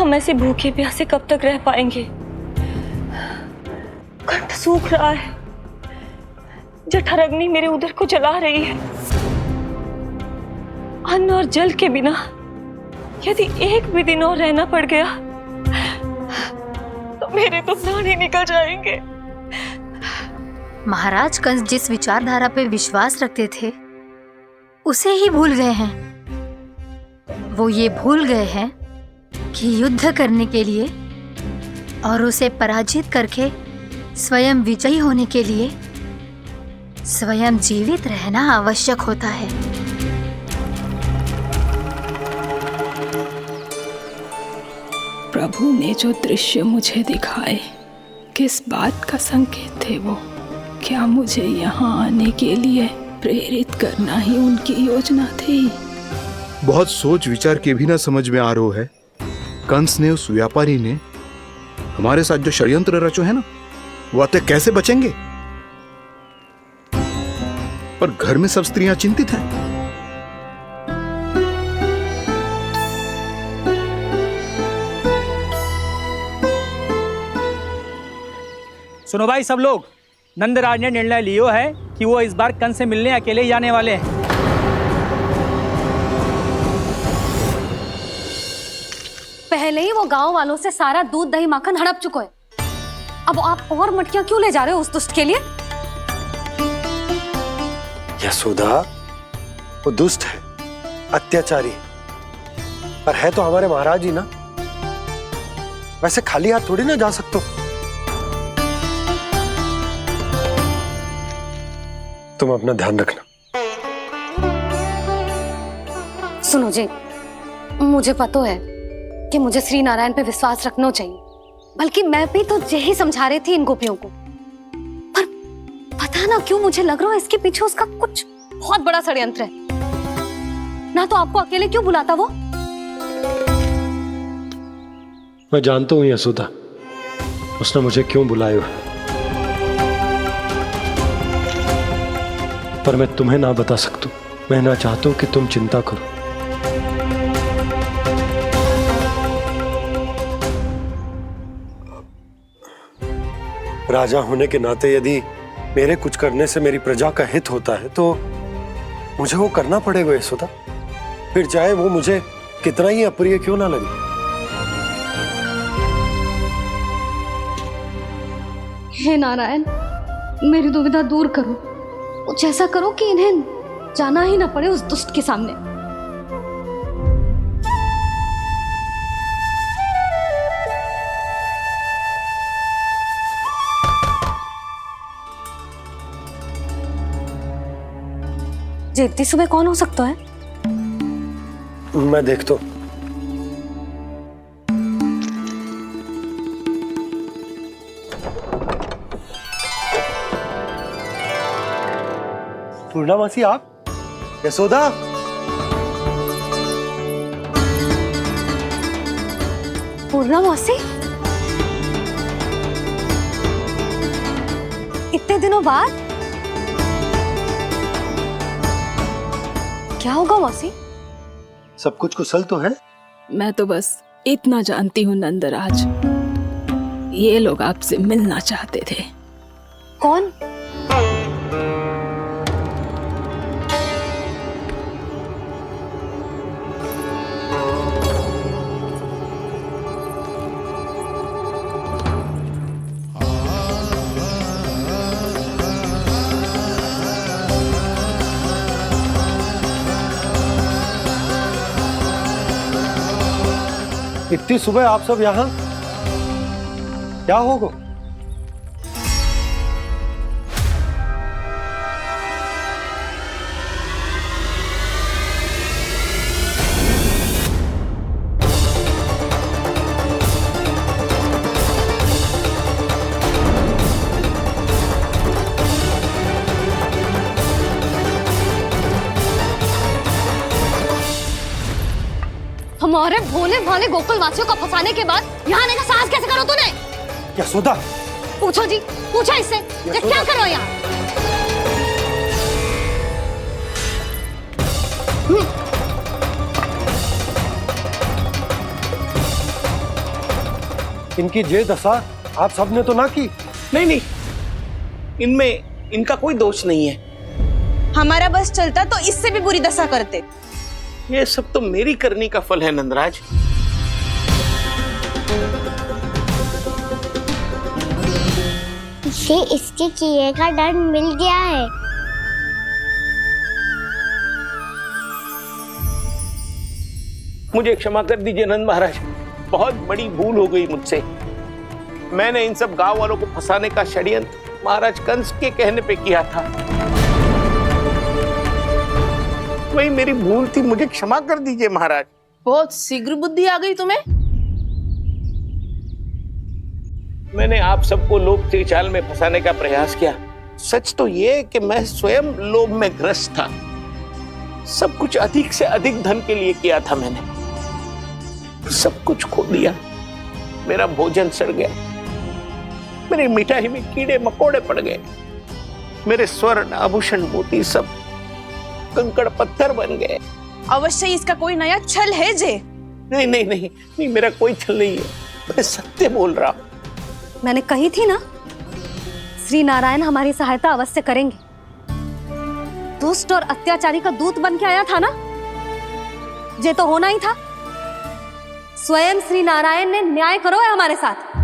हम ऐसे भूखे प्यासे कब तक रह पाएंगे? कंठ सूख रहा है, जठराग्नि मेरे उदर को जला रही है। अन्न और जल के बिना यदि एक भी दिन और रहना पड़ गया तो मेरे तो प्राण ही निकल जाएंगे। महाराज कंस जिस विचारधारा पे विश्वास रखते थे उसे ही भूल गए हैं। वो ये भूल गए हैं कि युद्ध करने के लिए और उसे पराजित करके स्वयं विजयी होने के लिए स्वयं जीवित रहना आवश्यक होता है। प्रभु ने जो दृश्य मुझे दिखाए, किस बात का संकेत थे वो? क्या मुझे यहाँ आने के लिए प्रेरित करना ही उनकी योजना थी? बहुत सोच विचार के भी ना समझ में आ रहा है। कंस ने, उस व्यापारी ने हमारे साथ जो षड्यंत्र रचो है ना, वो आते कैसे बचेंगे? पर घर में सब स्त्रियां चिंतित हैं। सुनो भाई सब लोग, नंदराज ने निर्णय लियो है कि वो इस बार कंस से मिलने अकेले ही आने वाले हैं। पहले ही वो गांव वालों से सारा दूध दही माखन हड़प चुके हैं। अब आप और मटकियां क्यों ले जा रहे हो उस दुष्ट के लिए? यशोदा, वो दुष्ट है, अत्याचारी, पर है तो हमारे महाराज ही ना। वैसे खाली हाथ थोड़ी ना जा सकते। तुम अपना ध्यान रखना। सुनो जी, मुझे पता है कि मुझे श्री नारायण पे विश्वास रखना चाहिए, बल्कि मैं भी तो यही समझा रही थी इन गोपियों को। पर पता ना क्यों मुझे लग रहा है इसके पीछे उसका कुछ बहुत बड़ा षड्यंत्र है। ना तो आपको अकेले क्यों बुलाता वो? मैं जानता हूं यशोदा, उसने मुझे क्यों बुलाया है, पर मैं तुम्हें ना बता सकता। मैं ना चाहता हूं कि तुम चिंता करो। राजा होने के नाते यदि मेरे कुछ करने से मेरी प्रजा का हित होता है तो मुझे वो करना पड़ेगा यशोदा, फिर चाहे वो मुझे कितना ही अप्रिय क्यों ना लगे। हे नारायण, मेरी दुविधा दूर करो। कुछ ऐसा करो कि इन्हें जाना ही ना पड़े उस दुष्ट के सामने। जी इतनी सुबह कौन हो सकता है? मैं देखता हूं। पूर्णा मासी, आप? यशोदा, पूर्णा मासी, इतने दिनों बाद? क्या होगा मौसी? सब कुछ कुशल तो है? मैं तो बस इतना जानती हूँ नंदराज, ये लोग आपसे मिलना चाहते थे। कौन? इतनी सुबह आप सब यहाँ? क्या होगा? हमारे भोले भाले गोकुल वासियों को फंसाने के बाद यहाँ आने का साहस कैसे करो तूने? यशोदा, पूछो जी, पूछो इससे, ये क्या करो यहाँ? इनकी ये दशा आप सबने तो ना की। नहीं नहीं, इनमें इनका कोई दोष नहीं है। हमारा बस चलता तो इससे भी बुरी दशा करते। ये सब तो मेरी करनी का फल है नंदराज। इसे इसके किए का दंड मिल गया है। मुझे क्षमा कर दीजिए नंद महाराज, बहुत बड़ी भूल हो गई मुझसे। मैंने इन सब गांव वालों को फंसाने का षड्यंत्र महाराज कंस के कहने पे किया था। वही मेरी भूल थी, मुझे क्षमा कर दीजिए महाराज। बहुत शीघ्र बुद्धि आ गई तुम्हें। मैंने आप सबको लोभ के जाल में फंसाने का प्रयास किया। सच तो ये कि मैं स्वयं लोभ में ग्रस्त था। सब कुछ अधिक से अधिक धन के लिए किया था मैंने। सब कुछ खो दिया। मेरा भोजन सड़ गया, मेरी मिठाई में कीड़े मकोड़े पड़ गए, मेरे स्वर्ण आभूषण मोती सब कंकड़ पत्थर बन गए। अवश्य इसका कोई नया छल है जे। नहीं नहीं नहीं नहीं, मेरा कोई छल नहीं है, मैं सत्य बोल रहा हूं। मैंने कही थी ना, श्री नारायण हमारी सहायता अवश्य करेंगे। दुष्ट और अत्याचारी का दूत बन के आया था ना, ये तो होना ही था। स्वयं श्री नारायण ने न्याय करो है हमारे साथ।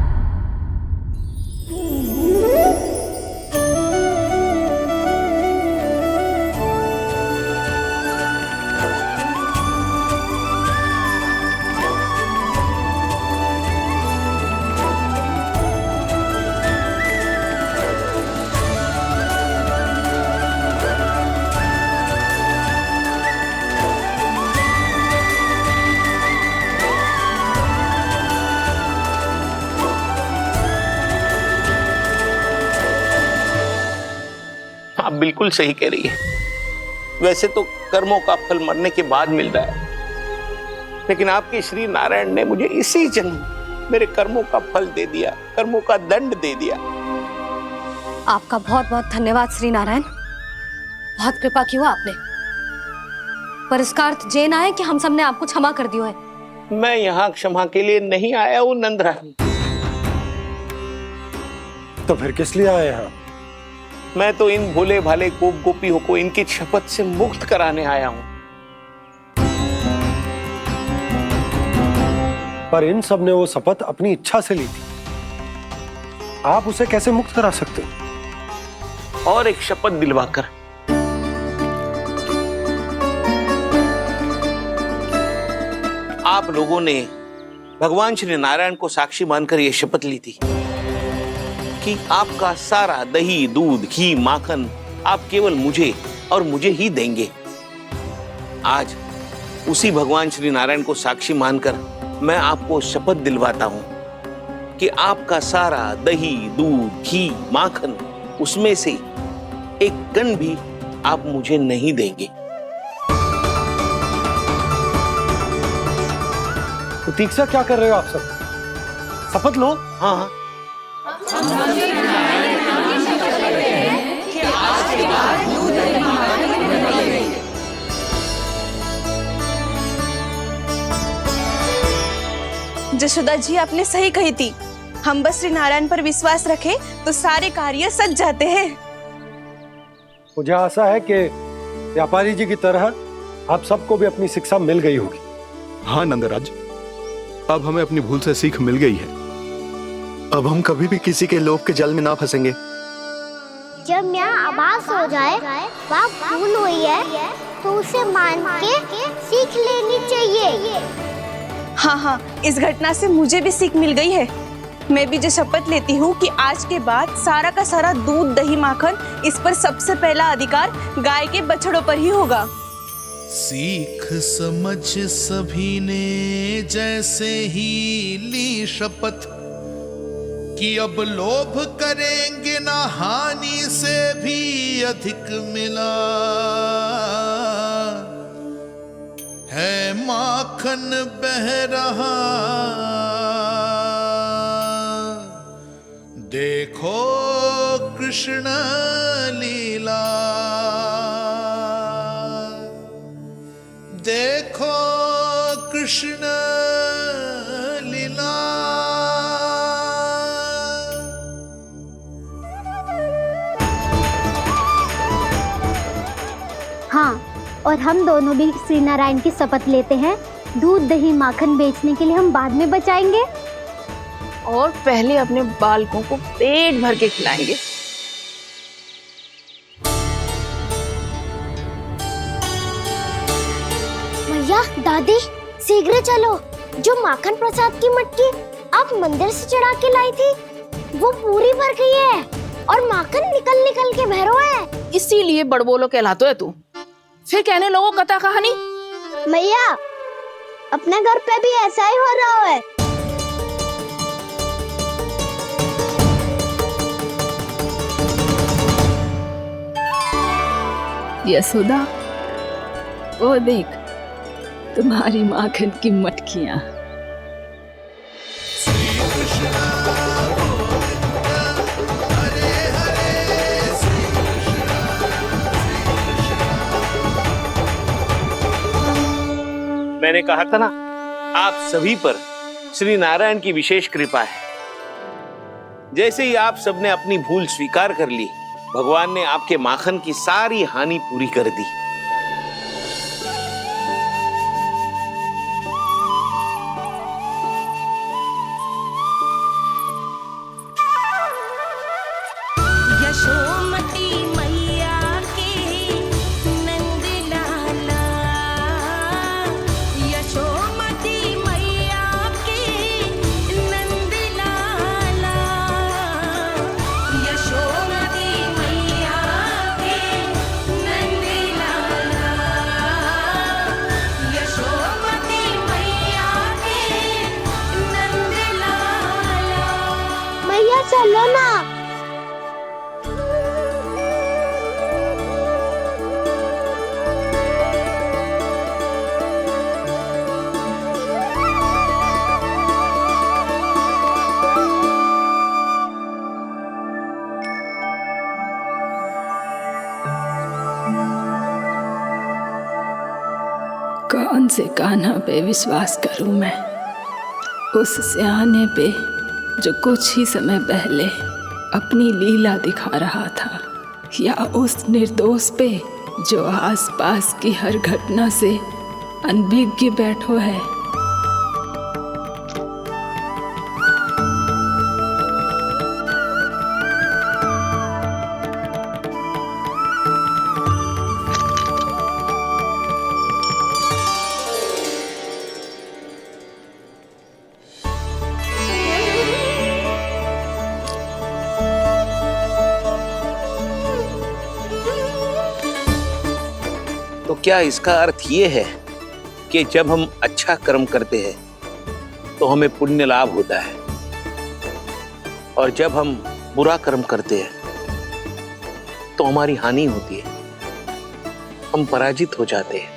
आप बिल्कुल सही कह रही है। वैसे तो कर्मों का फल मरने के बाद मिल रहा है, लेकिन आपके श्री नारायण ने मुझे इसी जन्म मेरे कर्मों का फल दे दिया, कर्मों का दंड दे दिया। आपका बहुत बहुत धन्यवाद श्री नारायण, बहुत कृपा की हो आपने। पर इसका अर्थ ये ना है कि हम सब ने आपको क्षमा कर दिया है। मैं यहाँ क्षमा के लिए नहीं आया हूँ नंदरानी। तो फिर किस लिए आए हैं? मैं तो इन भोले भाले गोप गोपियों को इनकी शपथ से मुक्त कराने आया हूं। पर इन सब ने वो शपथ अपनी इच्छा से ली थी, आप उसे कैसे मुक्त करा सकते? और एक शपथ दिलवाकर। आप लोगों ने भगवान श्री नारायण को साक्षी मानकर यह शपथ ली थी कि आपका सारा दही, दूध, घी, माखन आप केवल मुझे और मुझे ही देंगे। आज उसी भगवान श्री नारायण को साक्षी मानकर मैं आपको शपथ दिलवाता हूं कि आपका सारा दही, दूध, घी, माखन उसमें से एक कण भी आप मुझे नहीं देंगे। प्रतीक्षा क्या कर रहे हो आप सब? शपथ लो। हाँ हाँ, जशोदा जी आपने सही कही थी। हम बस श्री नारायण पर विश्वास रखें तो सारे कार्य सज जाते हैं। मुझे आशा है कि व्यापारी जी की तरह आप सबको भी अपनी शिक्षा मिल गई होगी। हाँ नंदराज, अब हमें अपनी भूल से सीख मिल गई है। अब हम कभी भी किसी के लोभ के जल में ना फंसेंगे। जब यहाँ आभास हो जाए वहाँ भूल हुई है तो उसे मान के सीख लेनी चाहिए। हाँ हाँ, इस घटना से मुझे भी सीख मिल गई है। मैं भी जो शपथ लेती हूँ कि आज के बाद सारा का सारा दूध, दही, माखन इस पर सबसे पहला अधिकार गाय के बछड़ों पर ही होगा। सीख समझ सभी ने जैसे ही ली शपथ कि अब लोभ करेंगे ना हानि से भी अधिक मिला है, माखन बह रहा देखो कृष्ण लीला, देखो कृष्ण लीला। हाँ, और हम दोनों भी श्री नारायण की शपथ लेते हैं, दूध दही माखन बेचने के लिए हम बाद में बचाएंगे और पहले अपने बालकों को पेट भर के खिलाएंगे। भैया, दादी, शीघ्र चलो। जो माखन प्रसाद की मटकी आप मंदिर से चढ़ा के लाई थी, वो पूरी भर गई है और माखन निकल निकल के भरो है। इसीलिए बड़बोलो कहलाते है तू। फिर कहने लोगों कथा कहानी। भैया, अपने घर पे भी ऐसा ही हो रहा है। यशोदा, वो देख तुम्हारी माखन की मटकियां। मैंने कहा था ना, आप सभी पर श्री नारायण की विशेष कृपा है। जैसे ही आप सबने अपनी भूल स्वीकार कर ली, भगवान ने आपके माखन की सारी हानि पूरी कर दी। यशोमती मैया के नंद लाला, यशोमती मैया के नंद लाला, यशोमती मैया के नंद लाला, यशोमती मैया के नंद लाला। मैया चलो ना। कौन से कान्हा पे विश्वास करूं मैं? उस सियाने पे जो कुछ ही समय पहले अपनी लीला दिखा रहा था, या उस निर्दोष पे जो आसपास की हर घटना से अनभिज्ञ बैठो है। तो क्या इसका अर्थ ये है कि जब हम अच्छा कर्म करते हैं तो हमें पुण्य लाभ होता है, और जब हम बुरा कर्म करते हैं तो हमारी हानि होती है, हम पराजित हो जाते हैं?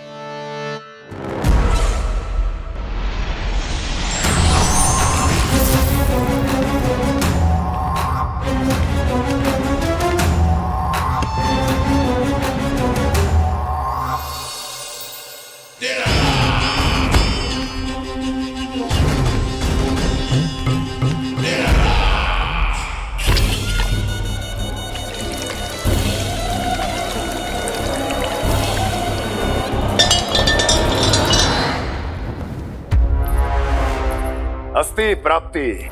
अस्ति प्राप्ति।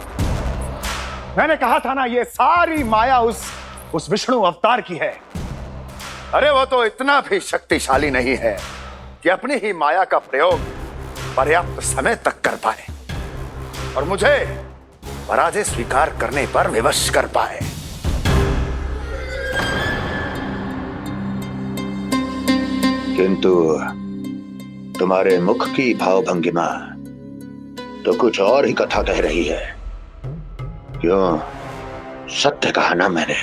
मैंने कहा था ना, ये सारी माया उस विष्णु अवतार की है। अरे वो तो इतना भी शक्तिशाली नहीं है कि अपनी ही माया का प्रयोग पर्याप्त समय तक कर पाए और मुझे पराजय स्वीकार करने पर विवश कर पाए। किंतु तुम्हारे मुख की भावभंगिमा तो कुछ और ही कथा कह रही है। क्यों? सत्य कहा ना मैंने।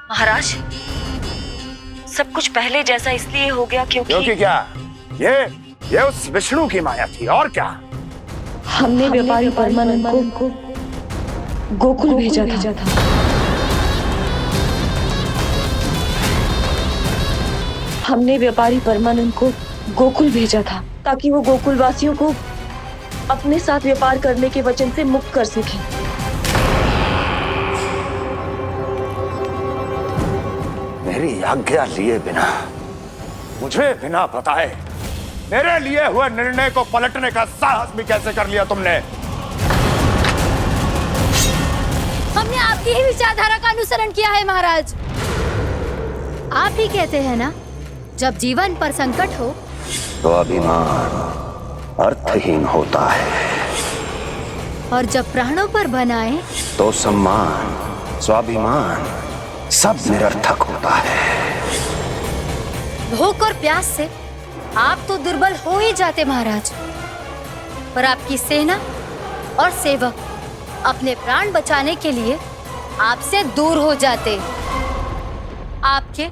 महाराज, सब कुछ पहले जैसा इसलिए हो गया क्योंकि क्या? ये उस विष्णु की माया थी, और क्या? हमने व्यापारी परमानंद को गोकुल भेजा था। हमने व्यापारी परमानंद को गोकुल भेजा था ताकि वो गोकुल वासियों को अपने साथ व्यापार करने के वचन से मुक्त कर सके। मेरी आज्ञा लिए बिना, मुझे बिना बताए मेरे लिए हुए निर्णय को पलटने का साहस भी कैसे कर लिया तुमने? हमने आपकी ही विचारधारा का अनुसरण किया है महाराज। आप ही कहते हैं ना, जब जीवन पर संकट हो तो अभिमान अर्थहीन होता है, और जब प्राणों पर बनाए तो सम्मान स्वाभिमान सब निरर्थक होता है। भूख और प्यास से आप तो दुर्बल हो ही जाते महाराज, पर आपकी सेना और सेवक अपने प्राण बचाने के लिए आपसे दूर हो जाते। आपके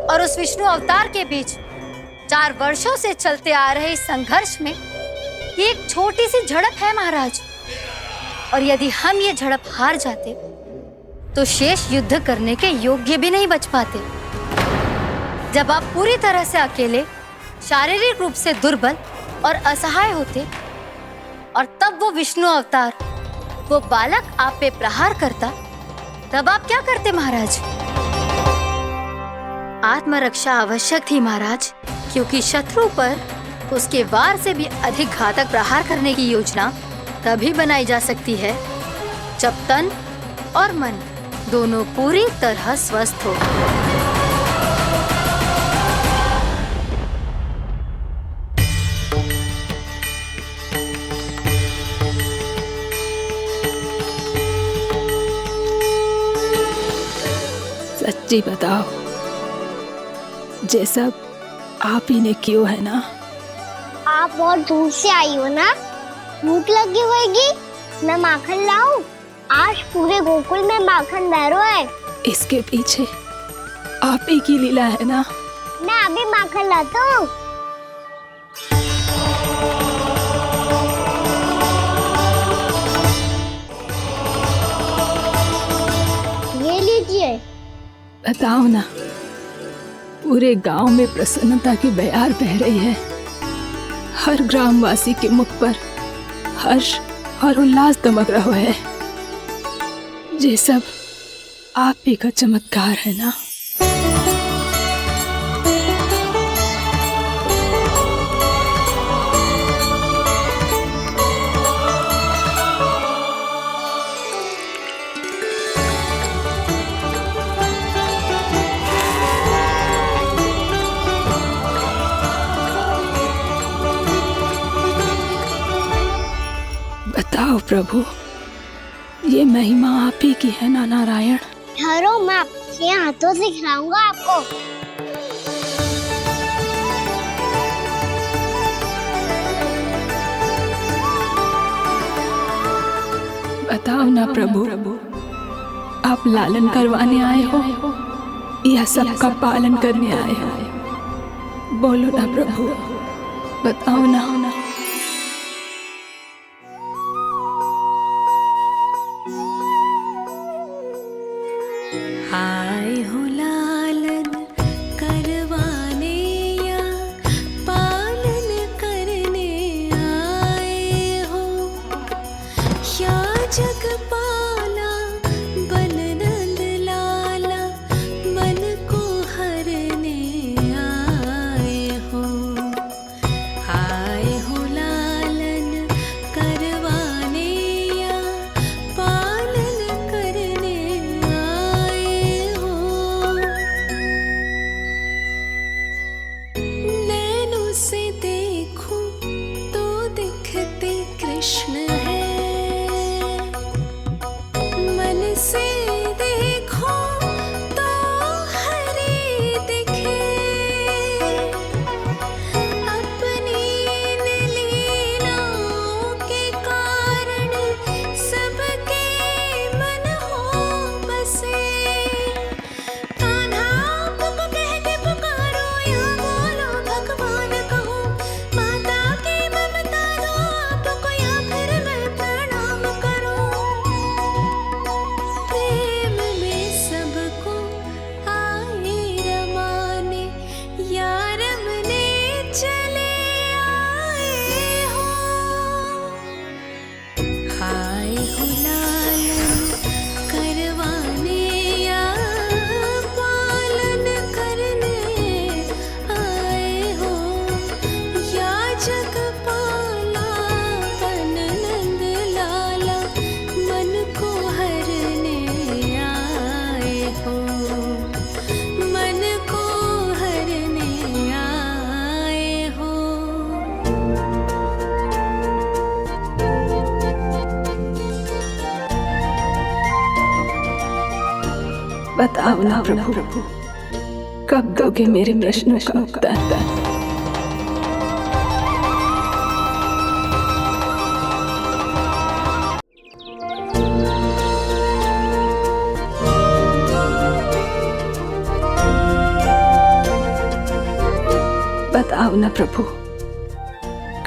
और उस विष्णु अवतार के बीच 4 वर्षों से चलते आ रहे इस संघर्ष में ये एक छोटी सी झड़प है महाराज, और यदि हम ये झड़प हार जाते तो शेष युद्ध करने के योग्य भी नहीं बच पाते। जब आप पूरी तरह से अकेले, शारीरिक रूप से दुर्बल और असहाय होते, और तब वो विष्णु अवतार, वो बालक आप पे प्रहार करता, तब आप क्या करते महाराज? आत्मरक्षा आवश्यक थी महाराज, क्योंकि शत्रु पर उसके वार से भी अधिक घातक प्रहार करने की योजना तभी बनाई जा सकती है जब तन और मन दोनों पूरी तरह स्वस्थ हो। सच्ची बताओ, ये सब आप ही ने क्यों है ना? आप बहुत दूर से आई हो ना, भूख लगी होगी, मैं माखन लाऊं? आज पूरे गोकुल में माखन बह रहा है। इसके पीछे आप ही की लीला है ना? मैं अभी माखन लाता हूँ। ये लीजिए। बताओ ना, पूरे गांव में प्रसन्नता की बयार बह रही है। हर ग्रामवासी के मुख पर हर्ष और उल्लास दमक रहा है। ये सब आप ही का चमत्कार है ना? बताओ प्रभु, ये महिमा आप ही की है ना नारायण? ठहरो, मैं आपके हाथों से खिलाऊंगा आपको। बताओ ना प्रभु, आप लालन करवाने आए हो या सबका पालन करने आए हो? बोलो ना प्रभु, बताओ ना। आए हो लालन करवाने या पालन करने आए हो, या जगपाला बन नंद लाला मन को हरने आए हो। आए हो बताओ ना प्रभु, कब दोगे मेरे प्रश्नों का उत्तर? बताओ ना प्रभु,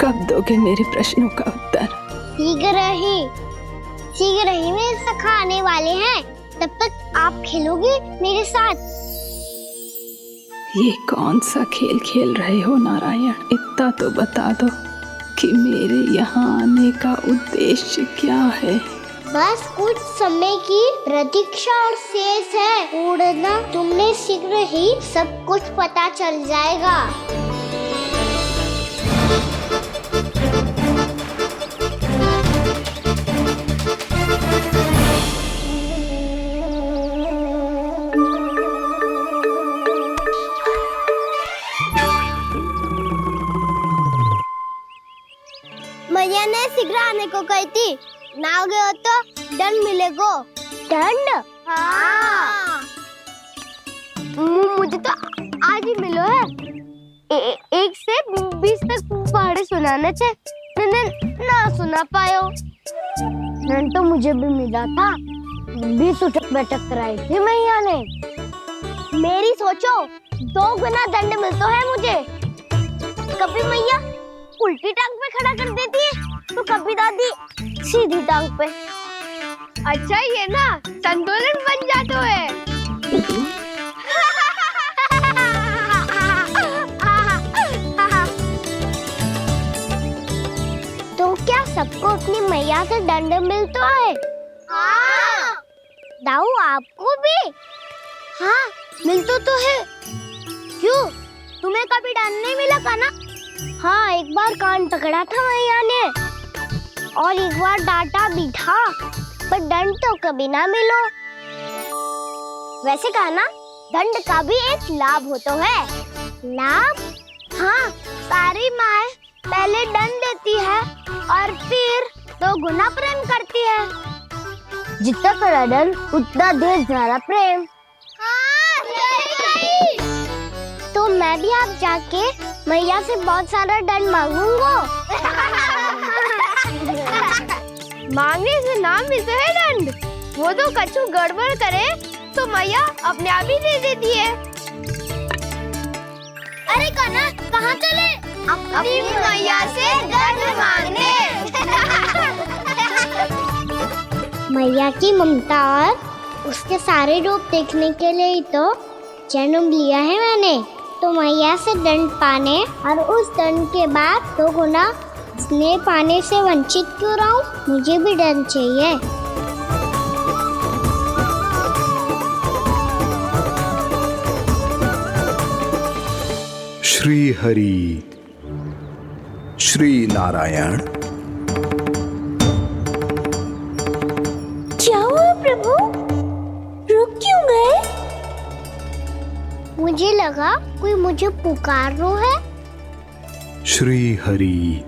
कब दोगे मेरे प्रश्नों का उत्तर? शीघ्र ही मेरे सखा आने वाले हैं, तब तक आप खेलोगे मेरे साथ। ये कौन सा खेल खेल रहे हो नारायण? इतना तो बता दो कि मेरे यहाँ आने का उद्देश्य क्या है? बस कुछ समय की प्रतीक्षा और शेष है। उड़ना तुमने शीघ्र ही सब कुछ पता चल जाएगा। मैया ने शीघ्र आने को कही थी, ना आओगे हो तो दंड मिलेगा। दंड? हाँ। मुझे तो आज ही मिलो है। 1 से 20 तक पहाड़े सुनाने थे, ना सुना पायो। दंड तो मुझे भी मिला था, 20 उठक बैठक कराई थी मैया ने। मेरी सोचो, 2 गुना दंड मिलता है मुझे। कभी मैया उल्टी टांग पे खड़ा कर देती है, तो कभी दादी सीधी टांग पे। अच्छा ये ना संतुलन बन जाता है। तो क्या सबको अपनी मैया से दंड मिलता है? हाँ। दाऊ आपको भी? हाँ मिलता तो है। क्यों, तुम्हें कभी दंड नहीं मिला था ना? हाँ, एक बार कान पकड़ा था मैया ने और एक बार डांटा भी था, पर दंड तो कभी ना मिलो। वैसे कहा ना, दंड का भी एक लाभ होता है। लाभ? हाँ, सारी माँ पहले दंड देती है और फिर 2 गुना प्रेम करती है। जितना बड़ा दंड उतना ढेर सारा प्रेम। हाँ, सही। तो मैं भी आप जाके मैया से बहुत सारा दंड मांगूंगा। मांगने से ना मिलता है दंड, वो तो कछु गड़बड़ करे तो मैया अपने आप ही दे देती है। अरे कान्हा, कहाँ चले? अपनी मैया से दंड मांगने। मैया की ममता और उसके सारे रूप देखने के लिए ही तो जन्म लिया है मैंने। तो मैया से दंड पाने और उस दंड के बाद 2 गुना स्नेह पाने से वंचित क्यों रहूं? मुझे भी दंड चाहिए। श्री हरि, श्री नारायण। क्या हुआ प्रभु? रुक क्यों गए? मुझे लगा कोई मुझे पुकार रहा है। श्री हरि।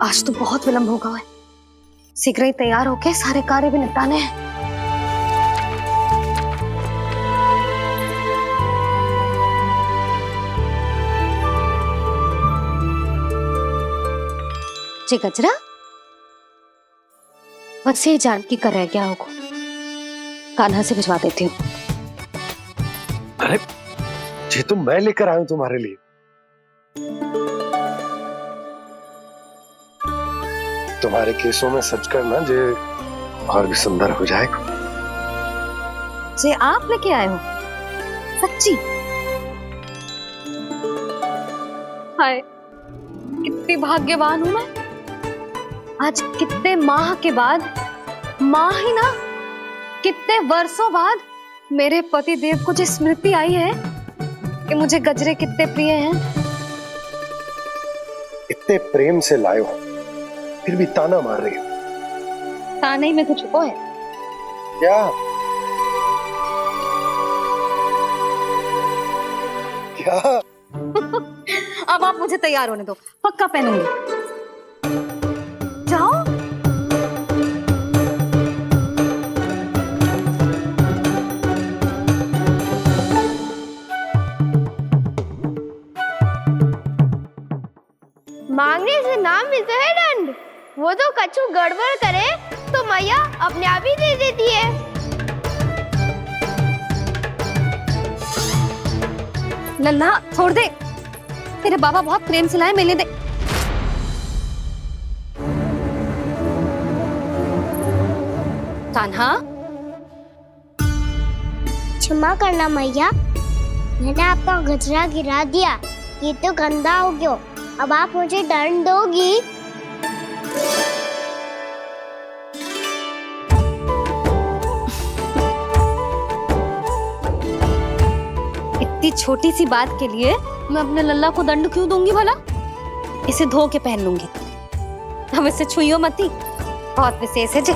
आज तो बहुत विलंब होगा है। शीघ्र ही तैयार होके सारे कार्य भी निपटाने हैं। जी गजरा, बस ये जानकी कर रह गया होगा, कान्हा से भिजवा देती हूँ। अरे ये तो मैं लेकर आया हूं तुम्हारे लिए। तुम्हारे केसों में सच करना जे और भी सुंदर हो जाएगा। जे आप लेके आए हो? सच्ची? हाय, कितनी भाग्यवान हूं मैं। आज कितने माह के बाद, माह ही ना, कितने वर्षों बाद मेरे पति देव को जो स्मृति आई है कि मुझे गजरे कितने प्रिय हैं। इतने प्रेम से लाए हो, फिर भी ताना मार रही हो। ताने ही में तो छुपो है। क्या क्या? अब आप मुझे तैयार होने दो, पक्का पहनूंगी। जाओ। मांगने से ना मिलता है दंड। वो तो कछु गड़बड़ करे तो मैया अपने आप ही दे देती है। लल्ला छोड़ दे, तेरे बाबा बहुत प्रेम से लाए, मिलने दे। कान्हा, क्षमा करना मैया, मैंने आपका गजरा गिरा दिया। ये तो गंदा हो गया। अब आप मुझे दंड दोगी? इतनी छोटी सी बात के लिए मैं अपने लल्ला को दंड क्यों दूंगी भला? इसे धो के पहन लूंगी। अब इसे छुइयो मती, बहुत विशेष है जी।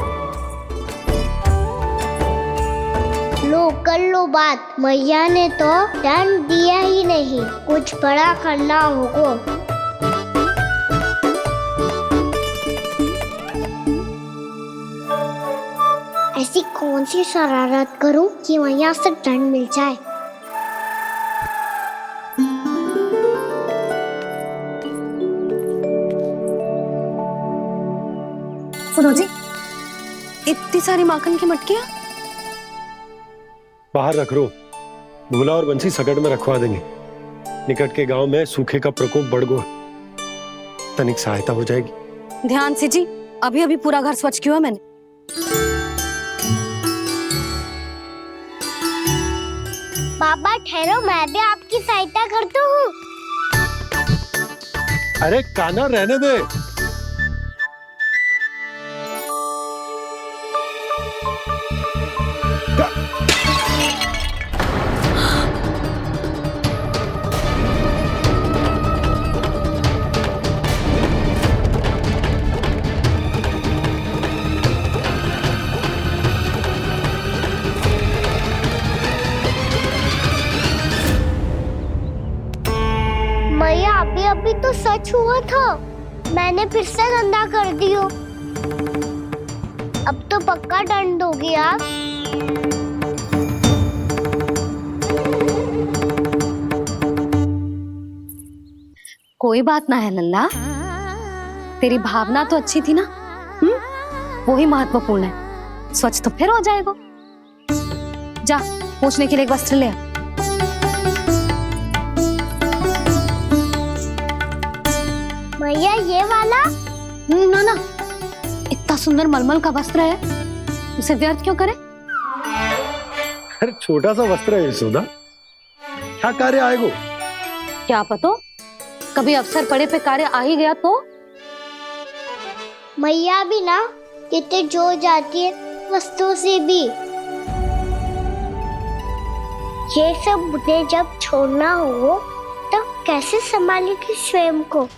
लो कर लो बात, मैया ने तो दंड दिया ही नहीं, कुछ बड़ा करना होगा। ऐसी कौन सी शरारत करूं कि मैया से दंड मिल जाए? सुनो जी, इतनी सारी माखन की मटकियां बाहर रख रो, भूला और बंसी सकट में रखवा देंगे। निकट के गांव में सूखे का प्रकोप बढ़ गया, तनिक सहायता हो जाएगी। ध्यान से जी, अभी अभी पूरा घर स्वच्छ किया मैंने। पापा ठहरो, मैं भी आपकी सहायता करता हूँ। अरे कान्हा रहने दे। मैया अभी अभी तो सच हुआ था, मैंने फिर से गंदा कर दियो। अब तो पक्का दंड दोगी आप। कोई बात ना है लल्ला, तेरी भावना तो अच्छी थी ना, वो ही महत्वपूर्ण है। स्वच्छ तो फिर हो जाएगा। जा पोंछने के लिए एक वस्त्र ले आ। मैया ये वाला? ना ना, इतना सुंदर मलमल का वस्त्र है, उसे व्यर्थ क्यों करे? अरे छोटा सा वस्त्र है यशोदा, क्या कार्य आएगा? क्या पता, कभी अवसर पड़े पे कार्य आ ही गया तो? मैया भी ना कितने जो जाती है वस्तुओं से भी। ये सब मुझे जब छोड़ना हो तो कैसे संभालेगी स्वयं को?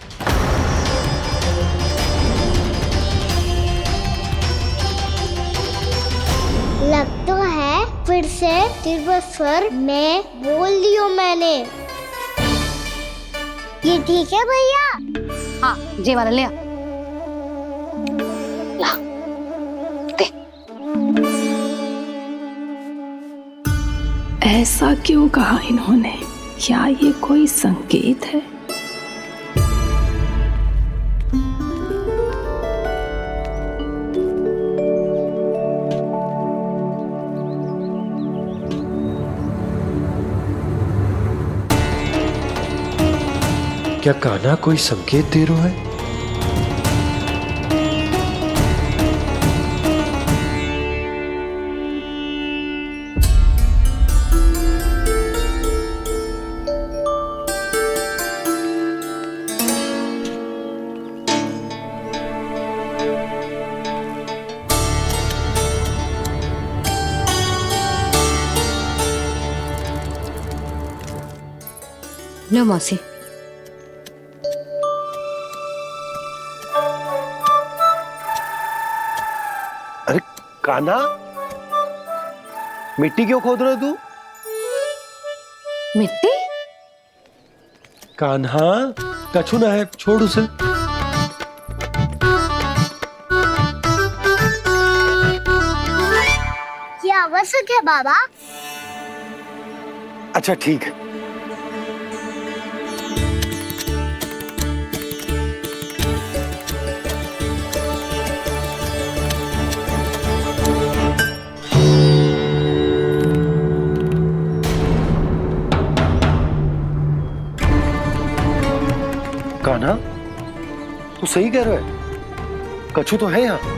लग तो है फिर से तीव्र स्वर में बोल दियो मैंने। ये ठीक है भैया? हाँ, जे वाला ले आ। ला, दे। ऐसा क्यों कहा इन्होंने? क्या ये कोई संकेत है? क्या कान्हा कोई संकेत दे रहा है? लो मौसी। अरे कान्हा, मिट्टी क्यों खोद रहे हो तू? मिट्टी? कान्हा, कछु ना है, छोड़ उसे। ये आवश्यक है बाबा। अच्छा ठीक है। कान्हा, तू सही कह रहा है, कछु तो है यहाँ।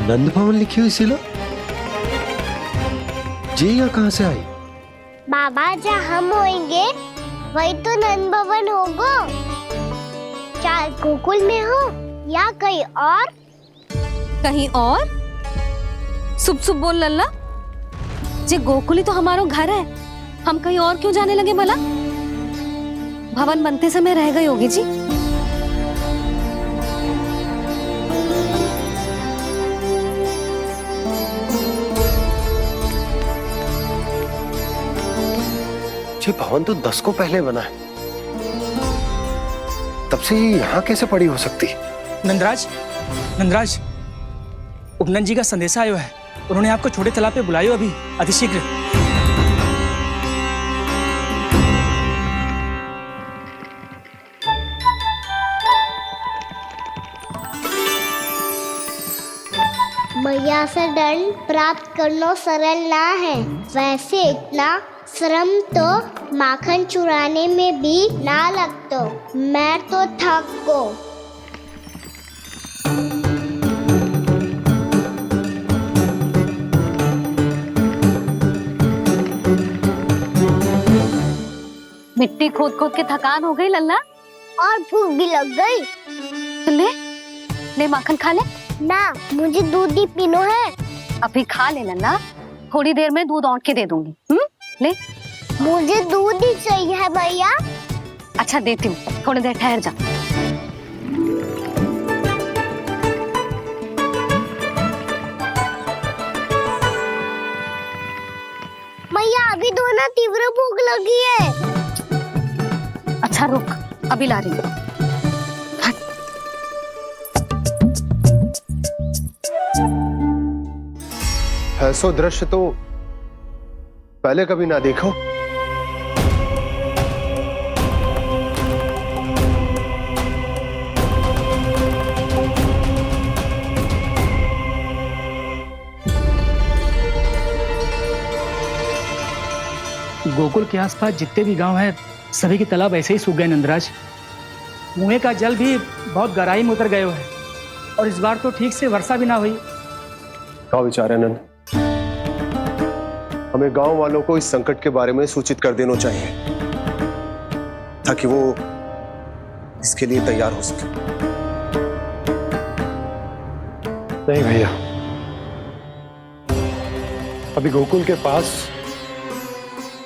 नंद भवन लिखी हुई सिला जी, यहाँ कहाँ से आई? बाबा जहाँ हम होंगे वही तो नंद भवन होगा। चाहे गोकुल में हो या कहीं और। कहीं और? सुब सुब बोल लल्ला। जे गोकुल ही तो हमारा घर है, हम कहीं और क्यों जाने लगे भला? भवन बनते समय रह गई होगी जी। ये भवन तो 10 को पहले बना है, तब से ये यहाँ कैसे पड़ी हो सकती? नंदराज, नंदराज, उपनंद जी का संदेशा आयो है। उन्होंने आपको छोटे तालाब पे बुलायो अभी, अतिशीघ्र। मैया से दंड प्राप्त करना सरल ना है। वैसे इतना श्रम तो माखन चुराने में भी ना लगता। मैं तो थक गो। मिट्टी खोद खोद के थकान हो गई लल्ला, और भूख भी लग गई। तो ले माखन खा ले। ना, मुझे दूध ही पीना है। अभी खा ले लल्ला, थोड़ी देर में दूध औंट के दे दूंगी। ले। मुझे दूध ही चाहिए है भैया। अच्छा देती हूँ, थोड़ी देर ठहर जा। मैया अभी तो ना तीव्र भूख लगी है। अच्छा रुक, अभी ला रही हूँ। ऐसा दृश्य तो पहले कभी ना देखो। गोकुल के आसपास जितने भी गांव हैं, सभी के तालाब ऐसे ही सूख गए नंदराज। कुएं का जल भी बहुत गहराई में उतर गए है, और इस बार तो ठीक से वर्षा भी ना हुई। क्या विचार है नंद? हमें गांव वालों को इस संकट के बारे में सूचित कर देना चाहिए, ताकि वो इसके लिए तैयार हो सके। नहीं भैया, अभी गोकुल के पास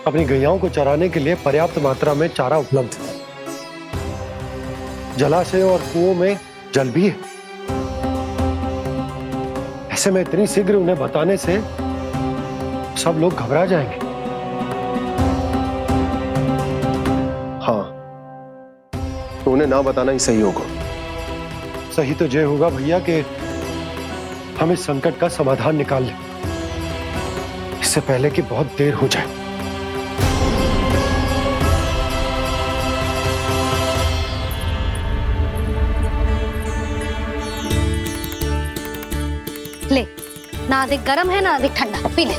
अपनी गैयाओं को चराने के लिए पर्याप्त मात्रा में चारा उपलब्ध है। जलाशय और कुओं में जल भी है। ऐसे में इतनी शीघ्र उन्हें बताने से सब लोग घबरा जाएंगे। हाँ, तो उन्हें ना बताना ही सही होगा। सही तो ये होगा भैया कि हम इस संकट का समाधान निकाल लें, इससे पहले कि बहुत देर हो जाए। ले, ना अधिक गर्म है ना अधिक ठंडा, पी ले।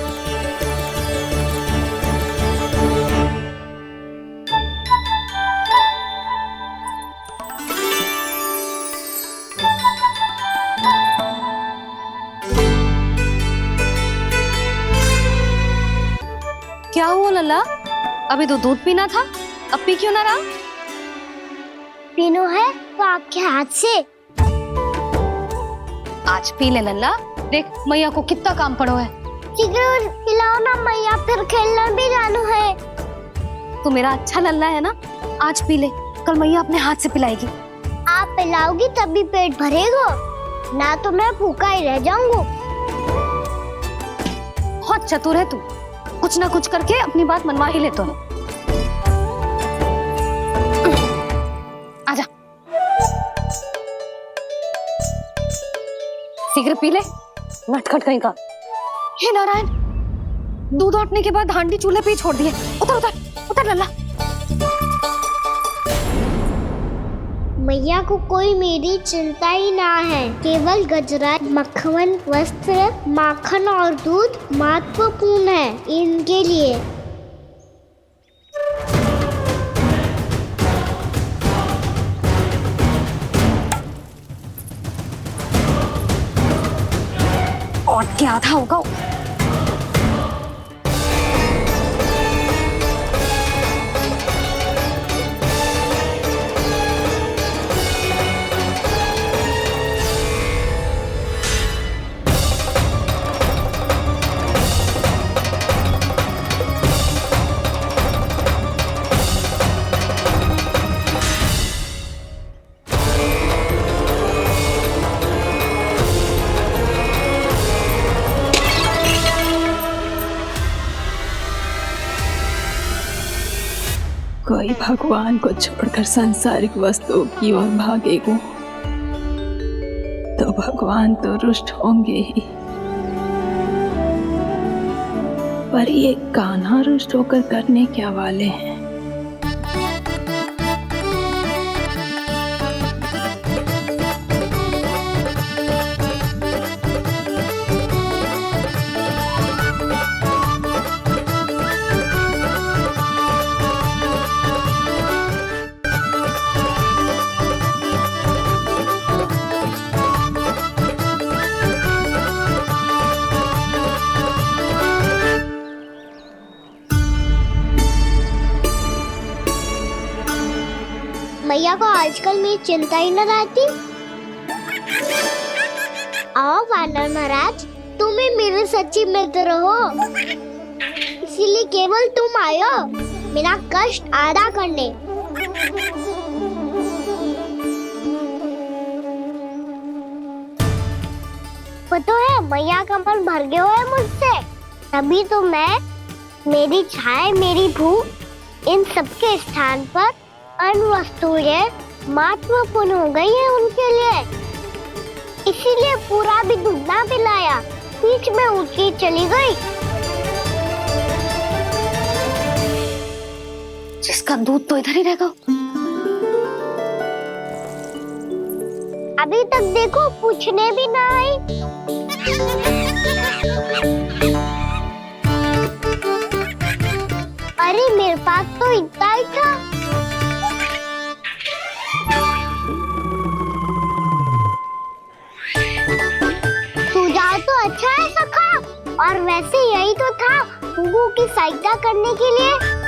क्या हुआ लल्ला? अभी तो दूध पीना था, अब पी क्यों ना रहा? पीनो है तो आपके हाथ से। आज पी ले लल्ला, देख मैया को कितना काम पड़ो है। शीघ्र पिलाओ ना मैया, फिर खेलने भी जाना है। तू मेरा अच्छा लल्ला है ना, आज पी ले, कल मैया अपने हाथ से पिलाएगी। आप पिलाओगी तभी पेट भरेगा, ना तो मैं भूखा ही रह जाऊंगा। बहुत चतुर है तू, कुछ ना कुछ करके अपनी बात मनवा ही लेता है। आजा, शीघ्र पी ले, नटखट कहीं का। हे नारायण, दूध औटने के बाद हांडी चूल्हे पे ही छोड़ दिए। उतर उतर उतर लल्ला। मैया को कोई मेरी चिंता ही ना है, केवल गजरा, मक्खन, वस्त्र, माखन और दूध महत्वपूर्ण है इनके लिए। और क्या था होगा? कोई भगवान को छोड़कर सांसारिक वस्तुओं की ओर भागेगा तो भगवान तो रुष्ट होंगे ही, पर ये कान्हा रुष्ट होकर करने क्या वाले हैं? मैया को आजकल मेरी चिंता ही न रहती। आओ वानर महाराज, तुम ही मेरे सच्ची मित्र हो, इसीलिए केवल तुम आयो मेरा कष्ट आधा करने। पता है मैया का मन भर गया है मुझसे, तभी तो मैं, मेरी छाया, मेरी भूख, इन सबके स्थान पर अन्य वस्तुएं महत्वपूर्ण हो गई है उनके लिए। इसीलिए पूरा भी दूध ना पिलाया, बीच में उठ के चली गई। जिसका दूध तो इधर ही रहेगा। अभी तक देखो पूछने भी ना आई। अरे मेरे पास तो इतना ही था। तो अच्छा है सखा, और वैसे यही तो था हुगू की सहायता करने के लिए।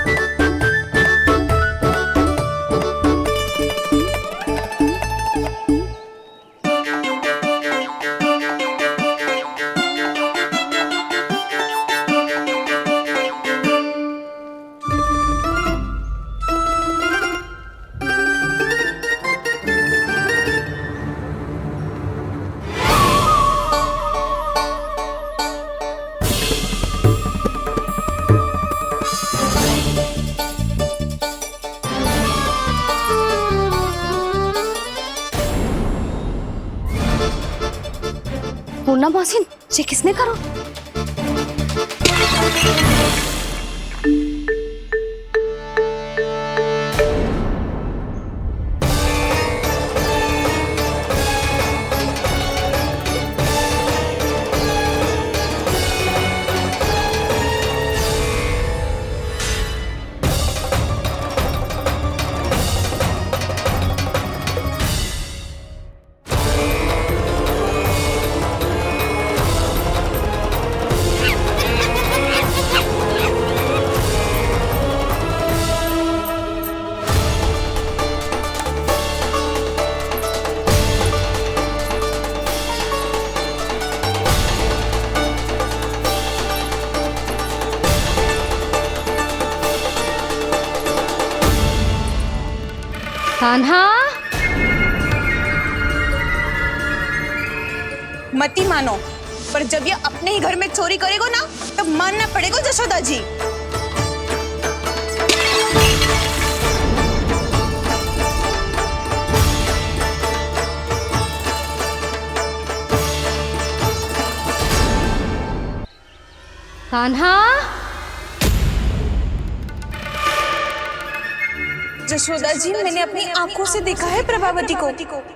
पूर्णा मौसी, ये किसने करो? कान्हा, मती मानो, पर जब ये अपने ही घर में चोरी करेगा ना, तब मानना पड़ेगा जशोदा जी। कान्हा, जशोदा जी, मैंने अपनी आंखों से देखा है प्रभावती को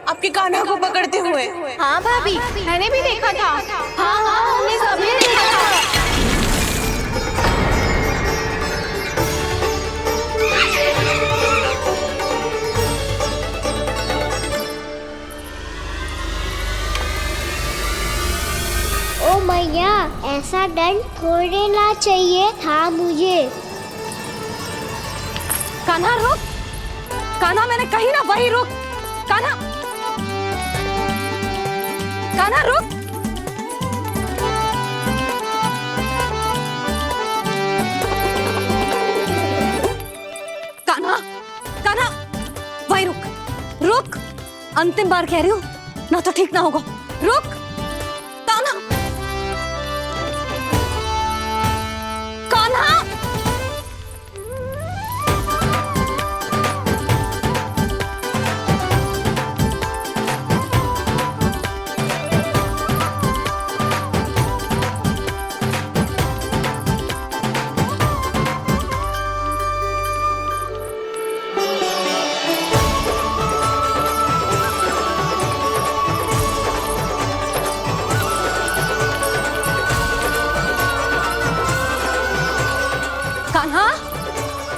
आपके कान्हा को पकड़ते हुए। हाँ भाभी, मैंने भी देखा था। हाँ हाँ, हमने सभी देखा था। ओ मैया, ऐसा दंड थोड़े ना चाहिए था मुझे। कान्हा रुक, कान्हा, मैंने कही ना वही रुक। कान्हा, कान्हा रुक। कान्हा, कान्हा, वही रुक, रुक। अंतिम बार कह रही हूँ, ना तो ठीक ना होगा। रुक कान्हा, कान्हा। कान्हा,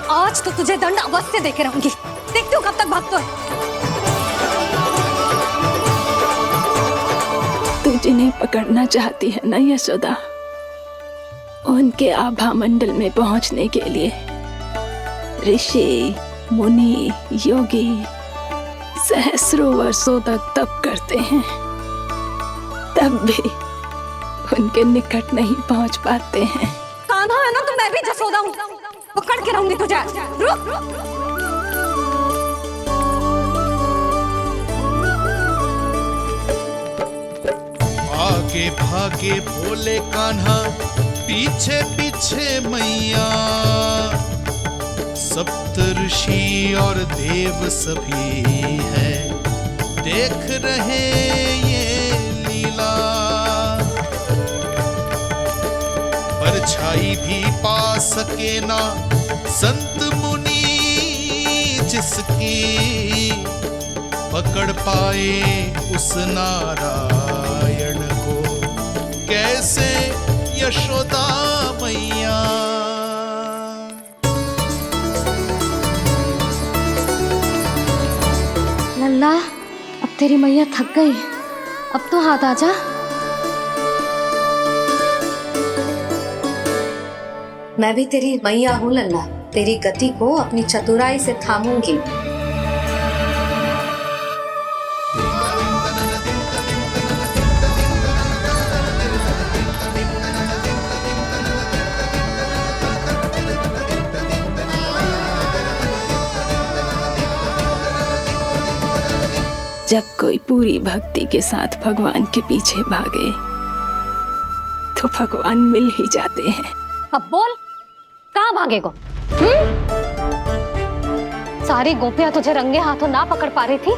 आज तो तुझे दंड अवश्य देके रहूंगी। देखती हूँ कब तक भागता है। तू जिन्हें पकड़ना चाहती है ना यशोदा, उनके आभा मंडल में पहुंचने के लिए ऋषि, मुनि, योगी सहस्रों वर्षों तक तप करते हैं, तब भी उनके निकट नहीं पहुंच पाते हैं। कान्हा है ना, तो मैं भी जसोदा हूँ, पकड़ के रहूंगी तुझे। रुक। आगे भागे भोले कान्हा, पीछे पीछे मैया, सप्त ऋषि और देव सभी है देख रहे ये लीला। परछाई भी पा सके ना संत मुनि जिसकी, पकड़ पाए उस नारायण को कैसे यशोदा मैया। लल्ला, अब तेरी मैया थक गई, अब तो हाथ आजा। मैं भी तेरी मैया हूँ लल्ला, तेरी गति को अपनी चतुराई से थामूंगी। जब कोई पूरी भक्ति के साथ भगवान के पीछे भागे तो भगवान मिल ही जाते हैं। अब बोल, कहाँ भागेगा? सारी गोपियां तुझे रंगे हाथों ना पकड़ पा रही थी,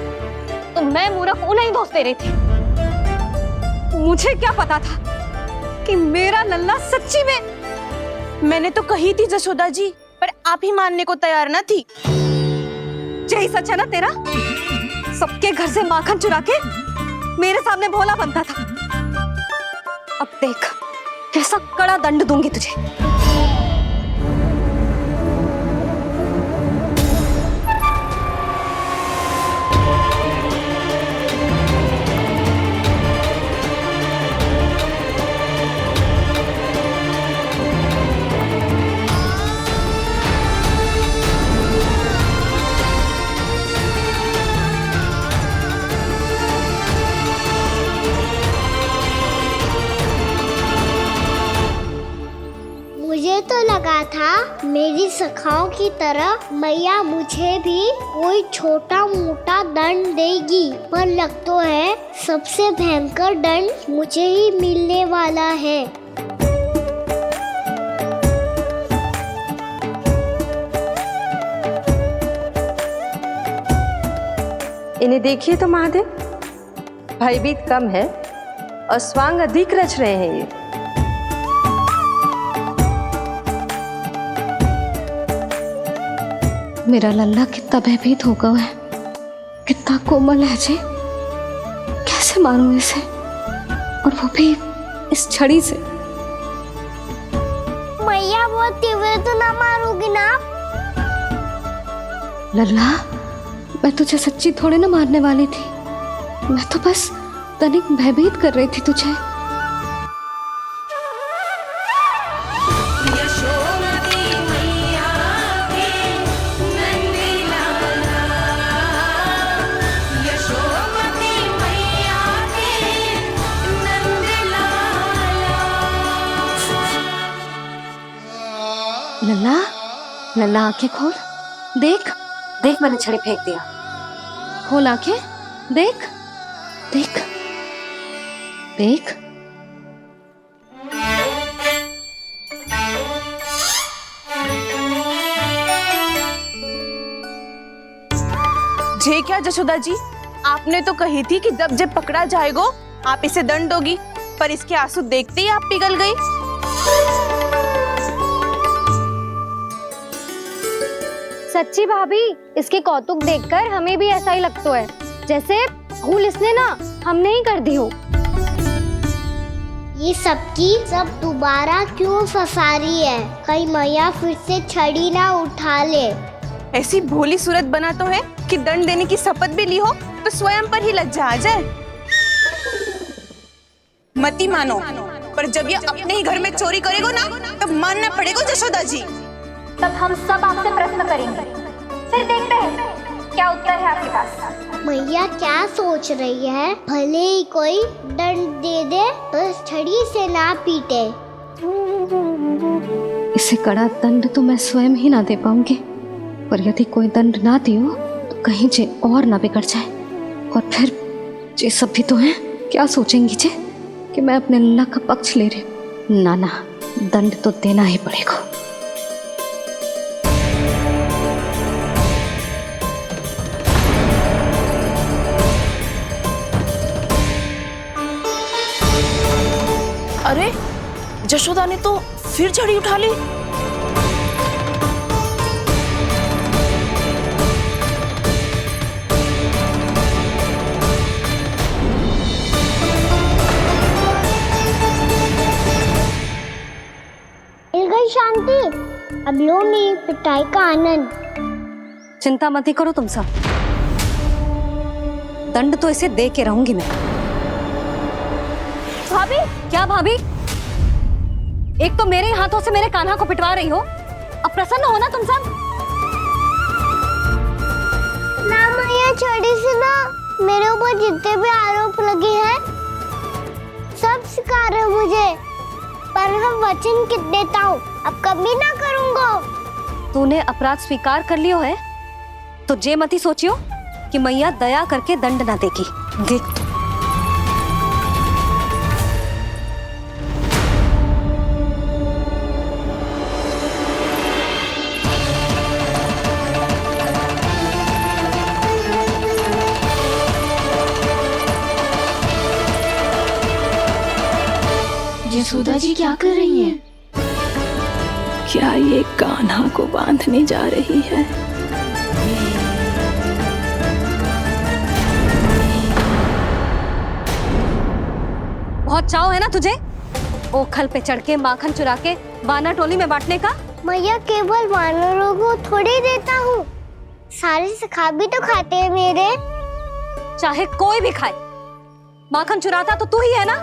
तो मैं मूर्ख उन्हें ही दोष दे रही थी। मुझे क्या पता था कि मेरा लल्ला सच्ची में। मैंने तो कही थी जशोदा जी, पर आप ही मानने को तैयार ना थी। यही सच है ना तेरा? सबके घर से माखन चुरा के मेरे सामने भोला बनता था। अब देख कैसा कड़ा दंड दूंगी तुझे। लगा था मेरी सखाओं की तरह मैया मुझे भी कोई छोटा मोटा दंड देगी, पर लग तो है सबसे भयंकर दंड मुझे ही मिलने वाला है। इन्हें देखिए तो महादेव, भयभीत कम है और स्वांग अधिक रच रहे हैं ये। मेरा लल्ला कितना भयभीत होगा है, कितना कोमल है जी, कैसे मारूं इसे, और वो भी इस छड़ी से। मैया बहुत तीव्र तो ना मारोगी ना? लल्ला, मैं तुझे सच्ची थोड़े ना मारने वाली थी, मैं तो बस तनिक भयभीत कर रही थी तुझे। लल्ला, लल्ला आंखें खोल, देख देख मैंने छड़ी फेंक दिया। खोल आंखें, देख देख देख। जे क्या जशोदा जी, आपने तो कही थी कि जब जब पकड़ा जाएगा आप इसे दंड दोगी, पर इसके आंसू देखते ही आप पिघल गई। सच्ची भाभी, इसके कौतुक देखकर हमें भी ऐसा ही लगता है, जैसे भूल इसने ना हमने ही कर दी हो। ये सबकी सब दोबारा क्यों फंसा रही है? कहीं मैया फिर से छड़ी ना उठा ले। ऐसी भोली सूरत बना तो है कि दंड देने की शपथ भी ली हो तो स्वयं पर ही लज्जा आ जाए। मती मानो, पर जब ये अपने ही घर में चोरी करेगो ना, तब मानना पड़ेगा जशोदा जी। तब हम सब आपसे प्रश्न करेंगे, फिर देखते हैं क्या उत्तर है आपके पास। मैया क्या सोच रही है? भले ही कोई दंड दे दे, बस छड़ी से ना पीटे। इसे कड़ा दंड तो मैं स्वयं ही ना दे पाऊंगी, पर यदि कोई दंड ना दियो तो कहीं जे और ना बिगड़ जाए, और फिर जे सब भी तो हैं, क्या सोचेंगी जे कि मैं अपने लल्ला का पक्ष ले रही हूँ। ना ना, दंड तो देना ही पड़ेगा। अरे जशोदा ने तो फिर छड़ी उठा ली। मिल गई शांति, अब लो मेरी पिटाई का आनंद। चिंता मत ही करो तुम सब, दंड तो इसे दे के रहूंगी मैं। भाभी, क्या भाभी? एक तो मेरे हाथों से मेरे कान्हा को पिटवा रही हो, अब प्रसन्न हो ना तुम सब? ना मैया, छड़ी से ना मेरे ऊपर जितने भी आरोप लगे हैं सब स्वीकार है मुझे, पर मैं वचन कित देता हूँ, अब कभी ना करूँगा। तूने अपराध स्वीकार कर लियो है तो जे मत ही सोचियो कि मैया दया करके दंड ना देगी। देख तू। यशोदा जी क्या कर रही हैं? क्या ये कान्हा को बांधने जा रही है? बहुत चाव है ना तुझे ओखल पे चढ़ के माखन चुरा के वानर टोली में बांटने का? मैया, केवल वानरों को थोड़ी देता हूँ, सारे सखा भी तो खाते हैं मेरे। चाहे कोई भी खाए, माखन चुराता तो तू ही है ना।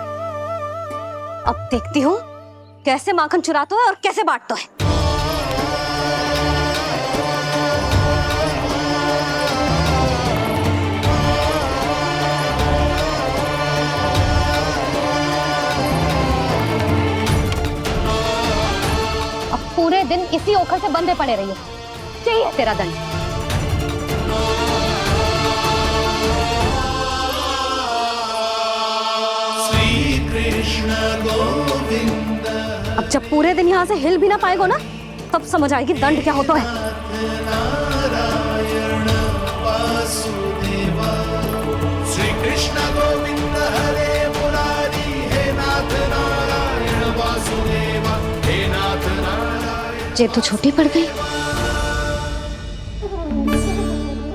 अब देखती हूँ कैसे माखन चुराता है और कैसे बांटता है। अब पूरे दिन दिन इसी ओखर से बंधे पड़े रहिए। चाहिए तेरा दंड। श्री कृष्ण गोविंद। अब जब पूरे दिन यहाँ से हिल भी ना पाएगो ना, तब समझ आएगी दंड क्या होता है। नारायण वासुदेव। श्री कृष्ण गोविंद हरे मुरारी। हे नाथ नारायण वासुदेव। हे नाथ नारायण। जे तो छोटी पड़ गई।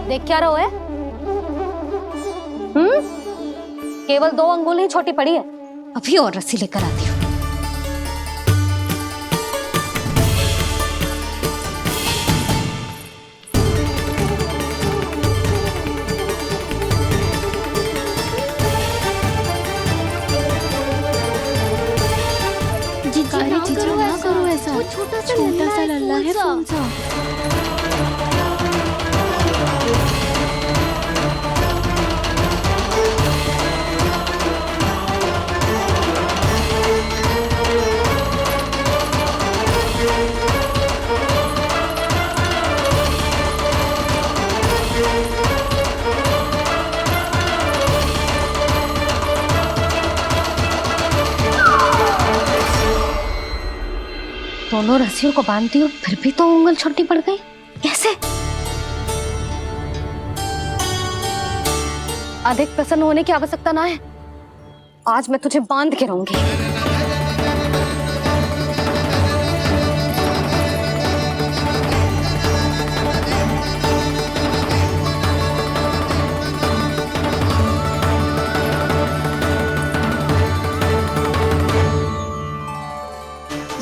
देख क्या रहो है? केवल 2 अंगुल ही छोटी पड़ी है। अभी और रस्सी लेकर आती हूँ। जीजी ना करो ऐसा। छोटा सा लल्ला है कौन सा? दोनों रस्सियों को बांधती हूँ, फिर भी तो उंगल छोटी पड़ गई। कैसे? अधिक प्रसन्न होने की आवश्यकता ना है। आज मैं तुझे बांध के रहूंगी।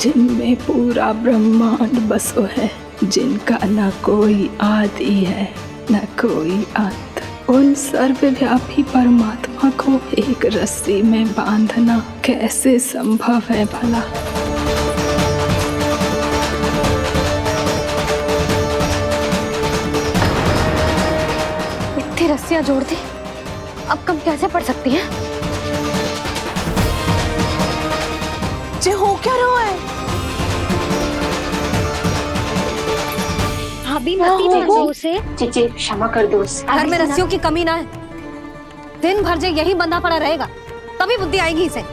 जिनमें पूरा ब्रह्मांड बसो है, जिनका न कोई आदि है न कोई अंत, उन सर्वव्यापी परमात्मा को एक रस्सी में बांधना कैसे संभव है भला? इतनी रस्सियां जोड़ दी, अब कम कैसे पड़ सकती हैं? जे हो क्या रहा है? भाभी मत से चीची क्षमा कर दो। घर में रस्सियों की कमी ना है। दिन भर जे यही बंधा पड़ा रहेगा, तभी बुद्धि आएगी इसे।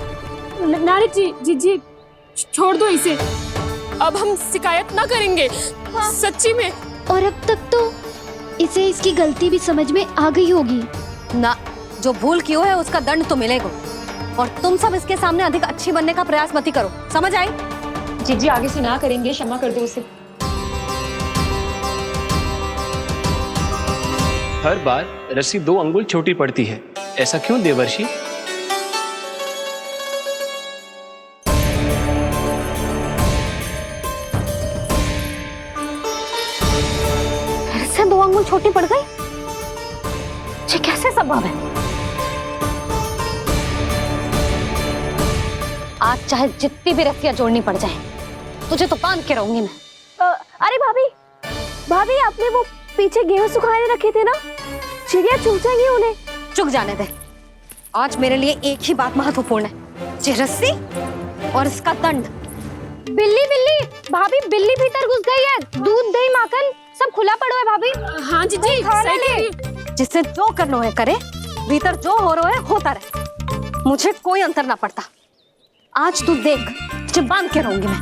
नारी जी छोड़ दो इसे। अब हम शिकायत ना करेंगे। सच्ची में। और अब तक तो इसे इसकी गलती भी समझ में आ गई होगी ना। जो भूल की है उसका दंड तो मिलेगा। और तुम सब इसके सामने अधिक अच्छी बनने का प्रयास मत ही करो। समझ आई? जीजी आगे से ना करेंगे, क्षमा कर दो उसे। हर बार रस्सी 2 अंगुल छोटी पड़ती है, ऐसा क्यों देवर्षि? फिर से 2 अंगुल छोटी पड़ गई? ये कैसे संभव है? आज चाहे जितनी भी रस्सियां जोड़नी पड़ जाए, तुझे तो बांध के रहूंगी मैं। अरे भाभी आपने वो पीछे गेहूं सुखाने रखे थे ना, चिड़िया चुग जाएंगी उन्हें। चुग जाने दे। आज मेरे लिए एक ही बात महत्वपूर्ण है, ये रस्सी और इसका दंड। बिल्ली भाभी, बिल्ली भीतर घुस गई है। दूध दही माखन सब खुला पड़ो है भाभी। हाँ जी सही कह रही है। जिससे जो करना है करे, भीतर जो हो रहा है होता रहे, मुझे कोई अंतर ना पड़ता। आज तू देख, तुझे बांध के रहूंगी मैं।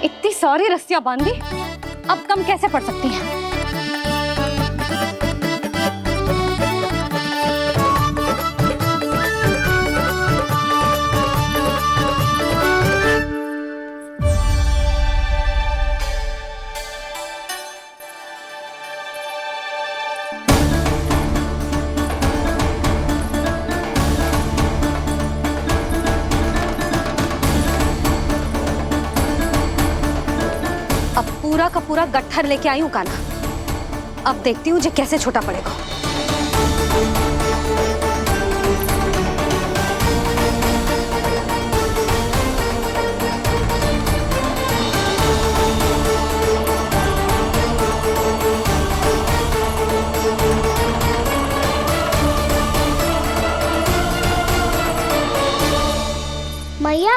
इतनी सारी रस्सियां बांधी, अब कम कैसे पड़ सकती हैं? पूरा का पूरा गट्ठर लेके आई हूँ कान्हा। अब देखती हूँ जे कैसे छोटा पड़ेगा।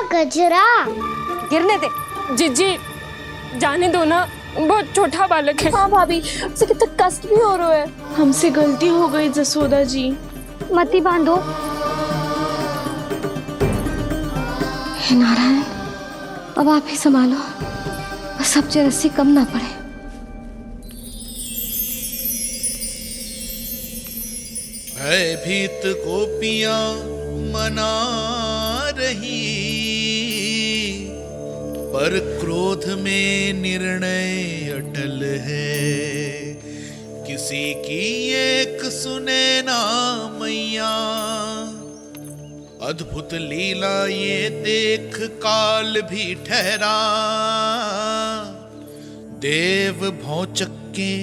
मैया गजरा। गिरने दे। जीजी जाने दो ना, बहुत छोटा बालक है। हाँ भाभी, उसे कितना कष्ट भी हो रहा है। हमसे गलती हो गई जसोदा जी। मती बांधो। हे नारायण, अब आप ही संभालो, बस अब रस्सी कम ना पड़े। भयभीत गोपियां मना रही, पर क्रोध में निर्णय अटल है। किसी की एक सुने ना मैया, अद्भुत लीला ये देख काल भी ठहरा। देव भौचक्के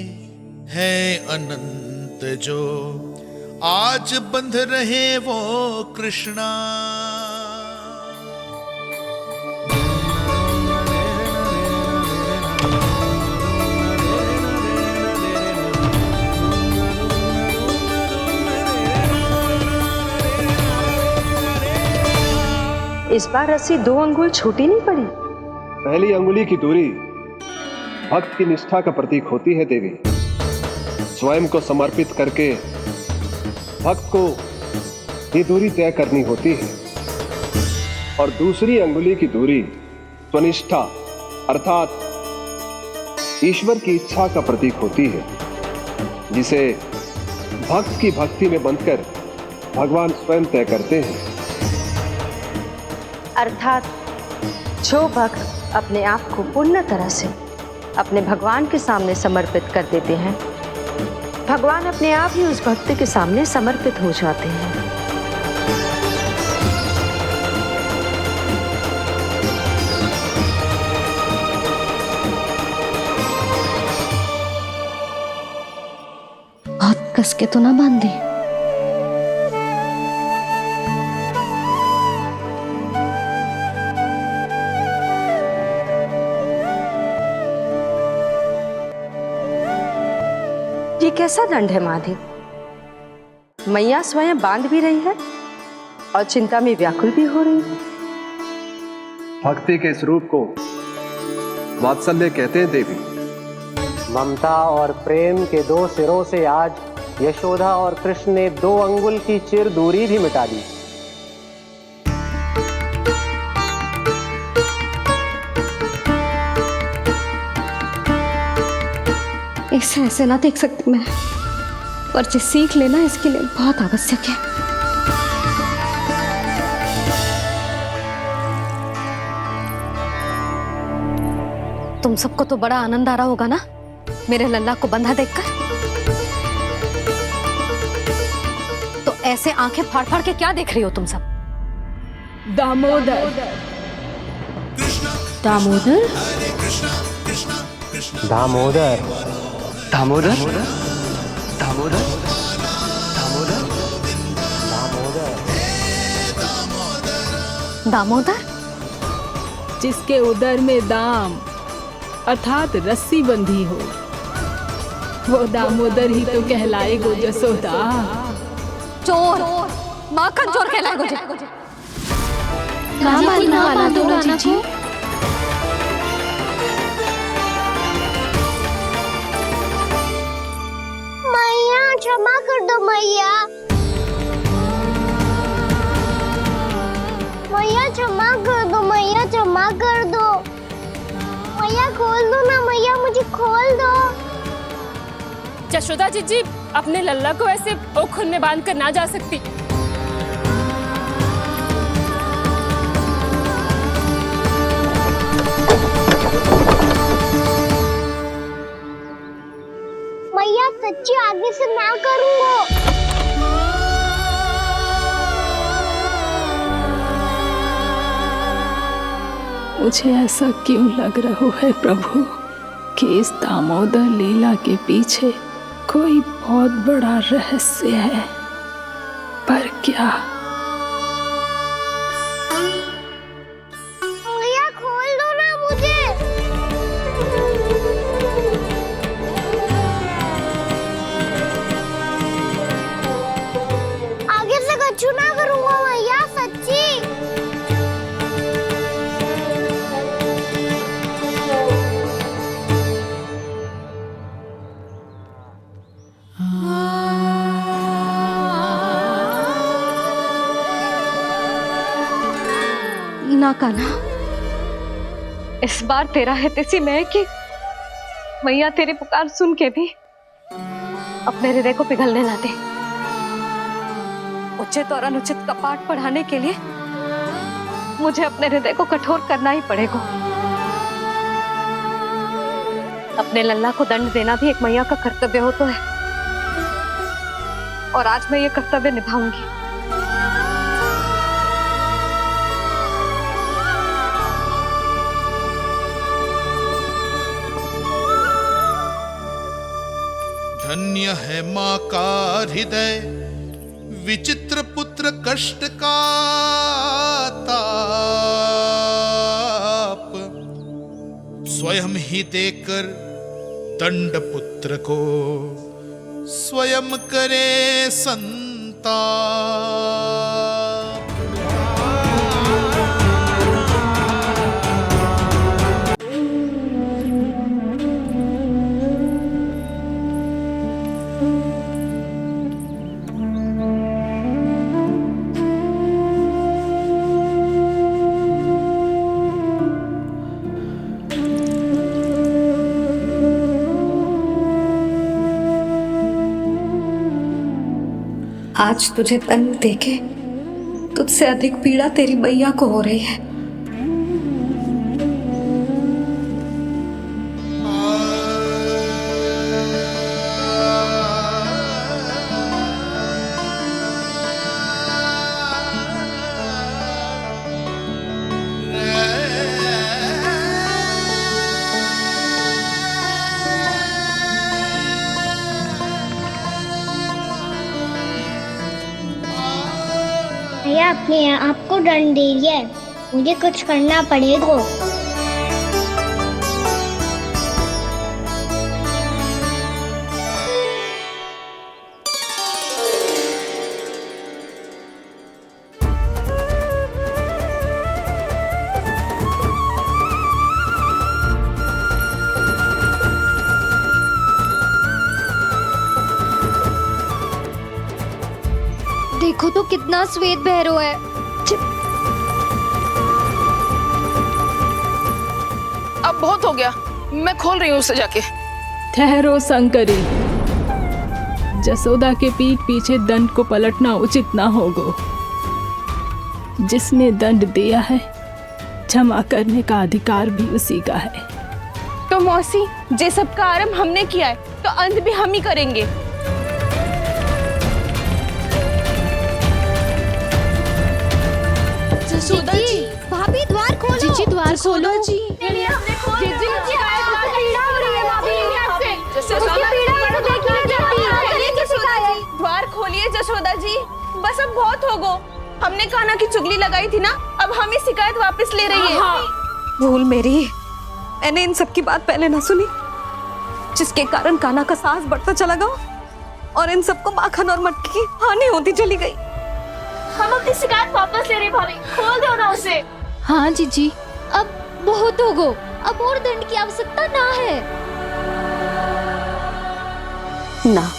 हैं अनंत जो, आज बंध रहे वो कृष्णा। इस बार रस्सी 2 अंगुल छोटी नहीं पड़ी। पहली अंगुली की दूरी भक्त की निष्ठा का प्रतीक होती है देवी। स्वयं को समर्पित करके भक्त को ये दूरी तय करनी होती है। और दूसरी अंगुली की दूरी स्वनिष्ठा अर्थात ईश्वर की इच्छा का प्रतीक होती है, जिसे भक्त की भक्ति में बंधकर भगवान स्वयं तय करते हैं। अर्थात जो भक्त अपने आप को पूर्ण तरह से अपने भगवान के सामने समर्पित कर देते हैं, भगवान अपने आप ही उस भक्त के सामने समर्पित हो जाते हैं। बहुत कस के तो ना बांधे। ये कैसा दंड है माधे? मैया स्वयं बांध भी रही है और चिंता में व्याकुल भी हो रही है। भक्ति के इस रूप को वात्सल्य कहते हैं देवी। ममता और प्रेम के 2 सिरों से आज यशोदा और कृष्ण ने 2 अंगुल की चिर दूरी भी मिटा दी। इसे ऐसे ना देख सकती मैं, पर जो सीख लेना इसके लिए बहुत आवश्यक है। तुम सबको तो बड़ा आनंद आ रहा होगा ना मेरे लल्ला को बंधा देखकर। तो ऐसे आंखें फाड़ फाड़ के क्या देख रही हो तुम सब? दामोदर दामोदर दामोदर दामोदर दामोदर दामोदर, जिसके उदर में दाम अर्थात रस्सी बंधी हो, वो दामोदर ही तो कहलाए गो जसोदा। चोर, माखन चोर कहलाए गो। मैया क्षमा कर दो मैया। मैया क्षमा कर दो, मैया क्षमा कर दो। मैया खोल दो ना मैया, मुझे खोल दो। यशोदा जीजी अपने लल्ला को ऐसे ओखुन में बांध कर ना जा सकती। मैया सच्ची आगे से ना करूंगा। मुझे ऐसा क्यों लग रहा है प्रभु कि इस दामोदर लीला के पीछे कोई बहुत बड़ा रहस्य है, पर क्या? मैया खोल दो ना मुझे। आगे से कछु ना करूंगा मैया, सच्ची। ना कान्हा, इस बार तेरा हित इसी में है कि मैया तेरी पुकार सुन के भी अपने हृदय को पिघलने ना दे। उचित और अनुचित का पाठ पढ़ाने के लिए मुझे अपने हृदय को कठोर करना ही पड़ेगा। अपने लल्ला को दंड देना भी एक मैया का कर्तव्य हो तो है, और आज मैं ये कर्तव्य निभाऊंगी। धन्य है माँ का हृदय, विचित्र पुत्र कष्ट का ताप, स्वयं ही देकर दंड पुत्र को स्वयं करे संताप। आज तुझे दंड देके तुझसे अधिक पीड़ा तेरी मैया को हो रही है। भैया अपने आप को दंड दे रही है, मुझे कुछ करना पड़ेगा। देखो तो कितना श्वेत भैरव है। अब बहुत हो गया, मैं खोल रही हूँ उसे जाके। ठहरो शंकरी, जसोदा के पीठ पीछे दंड को पलटना उचित ना होगा। जिसने दंड दिया है क्षमा करने का अधिकार भी उसी का है। तो मौसी, जे सब का आरंभ हमने किया है तो अंत भी हम ही करेंगे। जसोदा जी, भाभी द्वार खोलो। जीजी द्वार खोलो। जी द्वार खोलिए जसोदा जी, बस अब बहुत हो गो। हमने कान्हा की चुगली लगाई थी ना, अब हम ये शिकायत वापस ले रही है। भूल मेरी, मैंने इन सब की बात पहले ना सुनी, जिसके कारण कान्हा का साहस बढ़ता चला गया और इन सबको माखन और मटकी की हानि होती चली गई। हम अपनी शिकायत वापस ले रहे भाभी, खोल दो ना उसे। हाँ जीजी, अब बहुत हो गो, अब और दंड की आवश्यकता ना है। ना,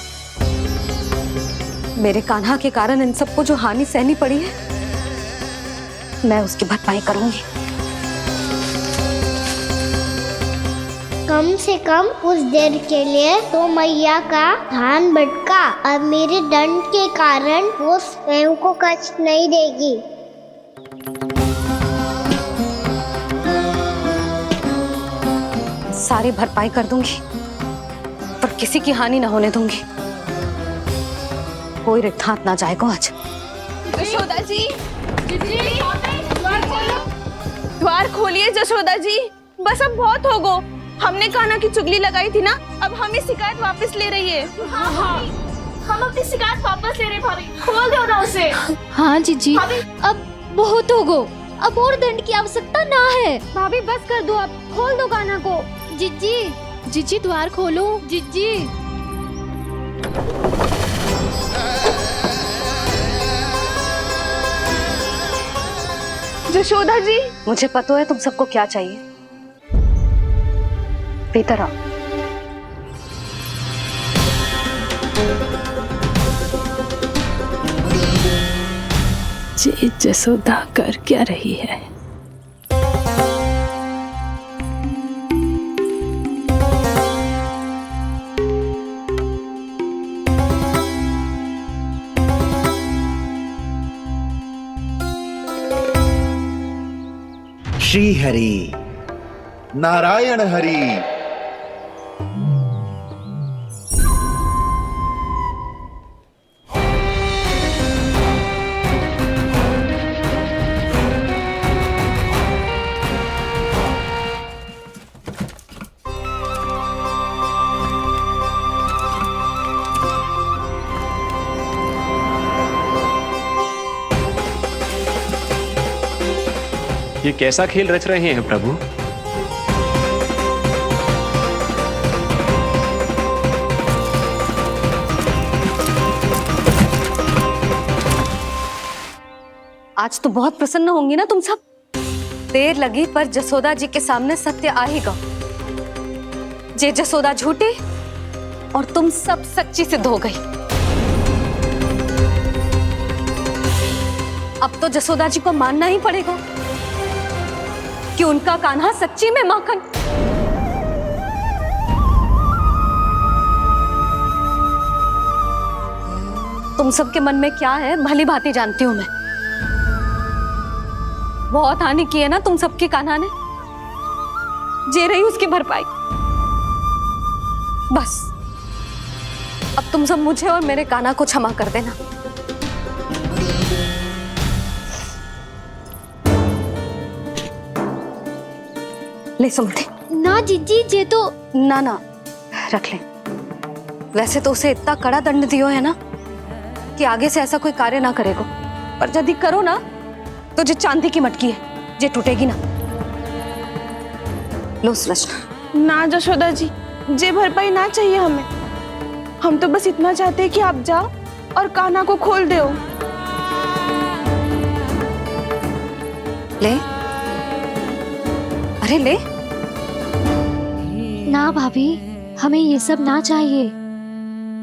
मेरे कान्हा के कारण इन सबको जो हानि सहनी पड़ी है, मैं उसकी भरपाई करूंगी। कम से कम कुछ देर के लिए तो मैया का ध्यान भटका और मेरे दंड के कारण वो स्वयं को कष्ट नहीं देगी। सारी भरपाई कर दूंगी, पर किसी की हानि ना होने दूंगी। कोई रिक्त हाथ ना जाएगा आज। जसोदा जी, द्वार खोलिए जसोदा जी, बस अब बहुत हो गो। हमने कान्हा की चुगली लगाई थी ना, अब हम ये शिकायत वापस ले रही है। हम अपनी शिकायत वापस ले रहे भाभी, खोल दो ना उसे। हाँ जीजी, अब बहुत हो गो, अब और दंड की आवश्यकता ना है। भाभी बस कर दो, अब खोल दो कान्हा को। जीजी, जीजी द्वार खोलो। जीजी, जशोदा जी, मुझे पता है तुम सबको क्या चाहिए। भीतर आओ। ये जसोदा कर क्या रही है? श्री हरि, नारायण हरि। ये कैसा खेल रच रहे हैं प्रभु? आज तो बहुत प्रसन्न होंगी ना तुम सब। देर लगी पर जसोदा जी के सामने सत्य आएगा। जे जसोदा झूठी और तुम सब सच्ची सिद्ध हो गई। अब तो जसोदा जी को मानना ही पड़ेगा कि उनका कान्हा सच्ची में माखन। तुम सबके मन में क्या है भली भांति जानती हूं मैं। बहुत हानि की है ना तुम सबकी कान्हा ने। जे रही उसकी भरपाई। बस अब तुम सब मुझे और मेरे कान्हा को क्षमा कर देना। ले सुमति। ना जीजी जे तो ना रख ले। वैसे तो उसे इतना कड़ा दंड दियो है ना कि आगे से ऐसा कोई कार्य ना करेगा। पर यदि करो ना तो जो चांदी की मटकी है जे टूटेगी ना। लो सुलक्षणा। ना जशोदा जी, जे भरपाई ना चाहिए हमें। हम तो बस इतना चाहते हैं कि आप जाओ और कान्हा को खोल दो। ले अरे ले। ना भाभी, हमें ये सब ना चाहिए।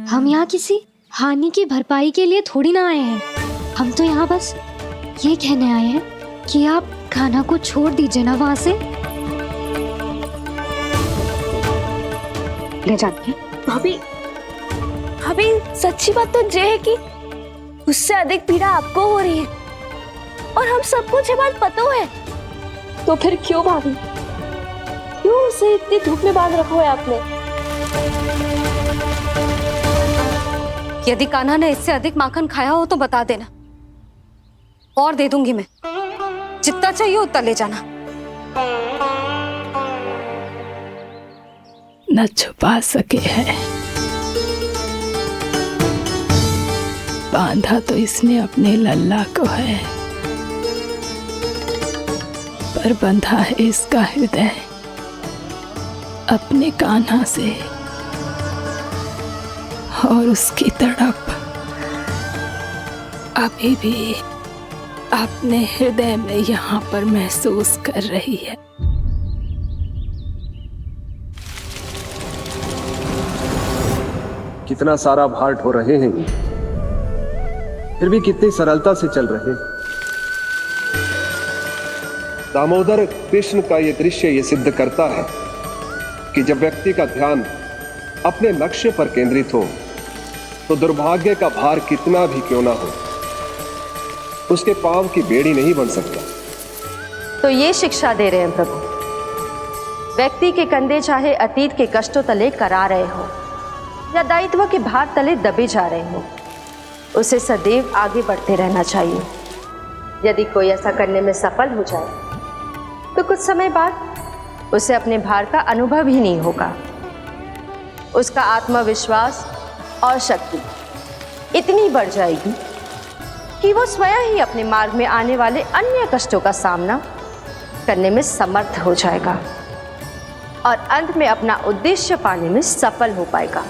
हम यहाँ किसी हानि की भरपाई के लिए थोड़ी ना आए हैं। हम तो यहाँ बस ये कहने आए हैं कि आप कान्हा को छोड़ दीजिए ना वहां से। ले जाती है। भाभी भाभी, सच्ची बात तो ये है कि उससे अधिक पीड़ा आपको हो रही है और हम सबको ये बात पता है। तो फिर क्यों भाभी, क्यों उसे इतनी धूप में बांध रखा है आपने? यदि कान्हा ने इससे अधिक माखन खाया हो तो बता देना और दे दूंगी मैं। जितना चाहिए उतना ले जाना। न छुपा सके है, बांधा तो इसने अपने लल्ला को है, पर बंधा है इसका हृदय अपने कान्हा से। और उसकी तड़प अभी भी अपने हृदय में यहाँ पर महसूस कर रही है। कितना सारा भार ढो रहे हैं, फिर भी कितनी सरलता से चल रहे हैं। दामोदर कृष्ण का यह दृश्य ये सिद्ध करता है कि जब व्यक्ति का ध्यान अपने लक्ष्य पर केंद्रित हो तो दुर्भाग्य का भार कितना भी क्यों ना हो, उसके पांव की बेड़ी नहीं बन सकता। तो ये शिक्षा दे रहे हैं प्रभु। व्यक्ति के कंधे चाहे अतीत के कष्टों तले करा रहे हो या दायित्व के भार तले दबे जा रहे हो, उसे सदैव आगे बढ़ते रहना चाहिए। यदि कोई ऐसा करने में सफल हो जाए तो कुछ समय बाद उसे अपने भार का अनुभव ही नहीं होगा। उसका आत्मविश्वास और शक्ति इतनी बढ़ जाएगी कि वो स्वयं ही अपने मार्ग में आने वाले अन्य कष्टों का सामना करने में समर्थ हो जाएगा और अंत में अपना उद्देश्य पाने में सफल हो पाएगा।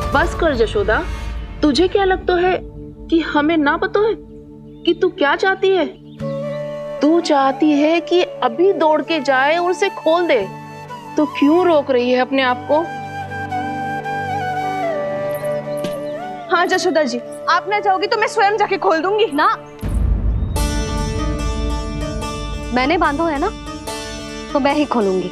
बस कर जशोदा, तुझे क्या लगता है कि हमें ना पता है कि तू क्या चाहती है? तू चाहती है कि अभी दौड़ के जाए और उसे खोल दे, तो क्यों रोक रही है अपने आप को? हाँ जशोदा जी, आप ना जाओगी तो मैं स्वयं जाके खोल दूंगी। ना, मैंने बांधो है ना, तो मैं ही खोलूंगी।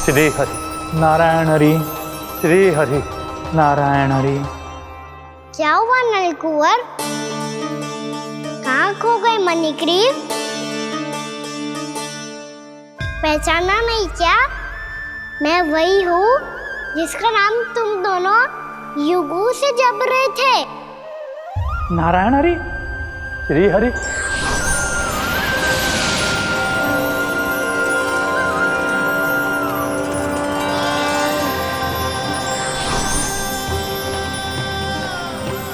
श्री हरि नारायण हरि, श्री हरि नारायण हरि। क्या हुआ नलकुंवर? कहाँ खो गए मणिग्रीव? पहचाना नहीं क्या? मैं वही हूँ जिसका नाम तुम दोनों युगों से जप रहे थे। नारायण हरि, श्री हरि।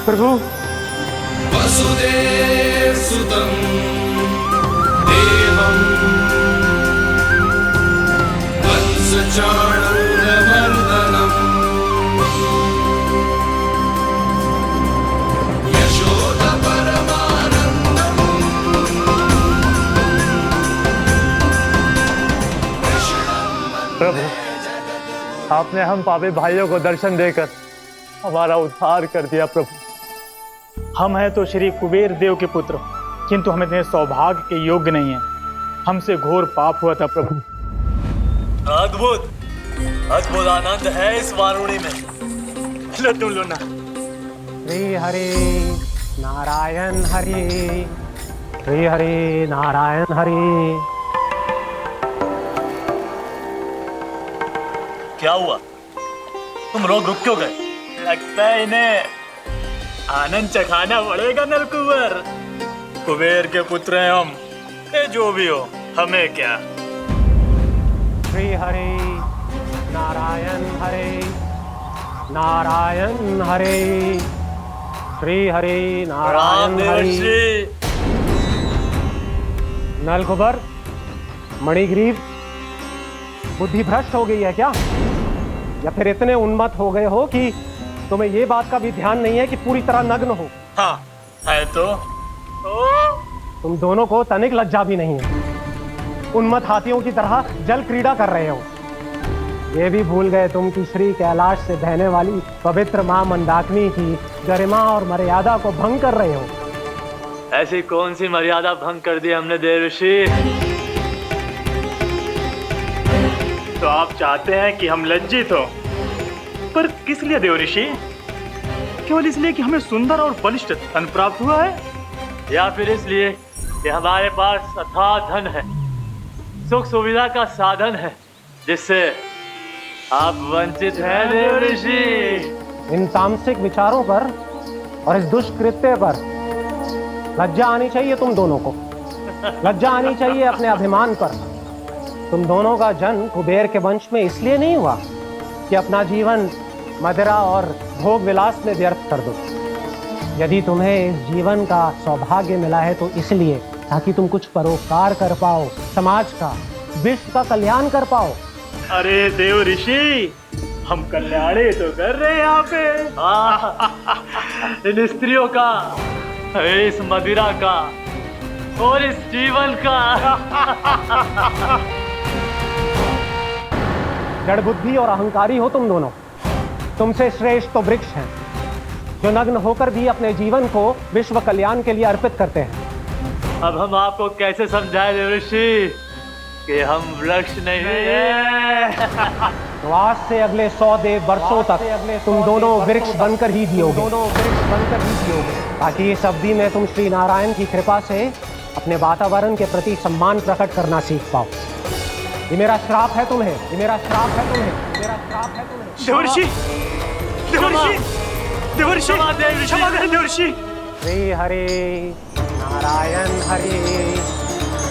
प्रभु वसुदेव सुतं देवं वंशचाणूरमर्दनम् यशोदपरमानन्दम् प्रभु, आपने हम पापी भाइयों को दर्शन देकर हमारा उद्धार कर दिया। प्रभु, हम हैं तो श्री कुबेर देव के पुत्र, किंतु हम इतने सौभाग्य के योग्य नहीं हैं। हमसे घोर पाप हुआ था प्रभु। अद्भुत अद्भुत आनंद है इस वारुणी में। लो तुम लो ना। श्री हरि नारायण हरि, श्री हरि नारायण हरि। क्या हुआ? तुम लोग रुक क्यों गए? लगता है इन्हें आनंद चखाना पड़ेगा नलकुंवर। कुबेर के पुत्र हैं हम, ये जो भी हो हमें क्या। श्री हरि नारायण हरि, नारायण हरि, श्री हरि नारायण हरि। नलकुंवर, मणिग्रीव, बुद्धि भ्रष्ट हो गई है क्या? या फिर इतने उन्मत्त हो गए हो कि तुम्हें ये बात का भी ध्यान नहीं है कि पूरी तरह नग्न हो? हाँ है तो तुम दोनों को तनिक लज्जा भी नहीं है। उन्मत्त हाथियों की तरह जल क्रीड़ा कर रहे हो। ये भी भूल गए तुम कि श्री कैलाश से बहने वाली पवित्र मां मंदाकिनी की गरिमा और मर्यादा को भंग कर रहे हो। ऐसी कौन सी मर्यादा भंग कर दी हमने देव ऋषि? तो आप चाहते हैं कि हम लज्जित हो, पर किस लिए देव ऋषि? केवल इसलिए कि हमें सुंदर और बलिष्ठ धन प्राप्त हुआ है, या फिर इसलिए कि हमारे पास अथाह धन है, सुख सुविधा का साधन है, जिससे आप वंचित हैं देव ऋषि? इन तामसिक विचारों पर और इस दुष्कृत्य पर लज्जा आनी चाहिए तुम दोनों को। लज्जा आनी चाहिए अपने अभिमान पर। तुम दोनों का जन्म कुबेर के वंश में इसलिए नहीं हुआ कि अपना जीवन मदिरा और भोग विलास में व्यर्थ कर दो। यदि तुम्हें इस जीवन का सौभाग्य मिला है तो इसलिए ताकि तुम कुछ परोपकार कर पाओ, समाज का, विश्व का कल्याण कर पाओ। अरे देव ऋषि, हम कल्याणी तो कर रहे हैं यहाँ पे। इन स्त्रियों का, इस मदिरा का और इस जीवन का। जड़ बुद्धि और अहंकारी हो तुम दोनों। तुमसे श्रेष्ठ तो वृक्ष हैं, जो नग्न होकर भी अपने जीवन को विश्व कल्याण के लिए अर्पित करते हैं। अब हम आपको कैसे समझाएं देव ऋषि कि हम वृक्ष नहीं हैं? तो आज से अगले 100 देव वर्षों तक तुम दोनों वृक्ष बनकर ही जियोगे, ताकि इस अवधि में तुम श्री नारायण की कृपा से अपने वातावरण के प्रति सम्मान प्रकट करना सीख पाओ। ये मेरा श्राप है तुम्हें, ये मेरा श्राप है तुम्हें, मेरा श्राप है तुम्हें। देव ऋषि, देव ऋषि, देवर्षि क्षमा दे देवर्षि। श्री हरि नारायण हरि,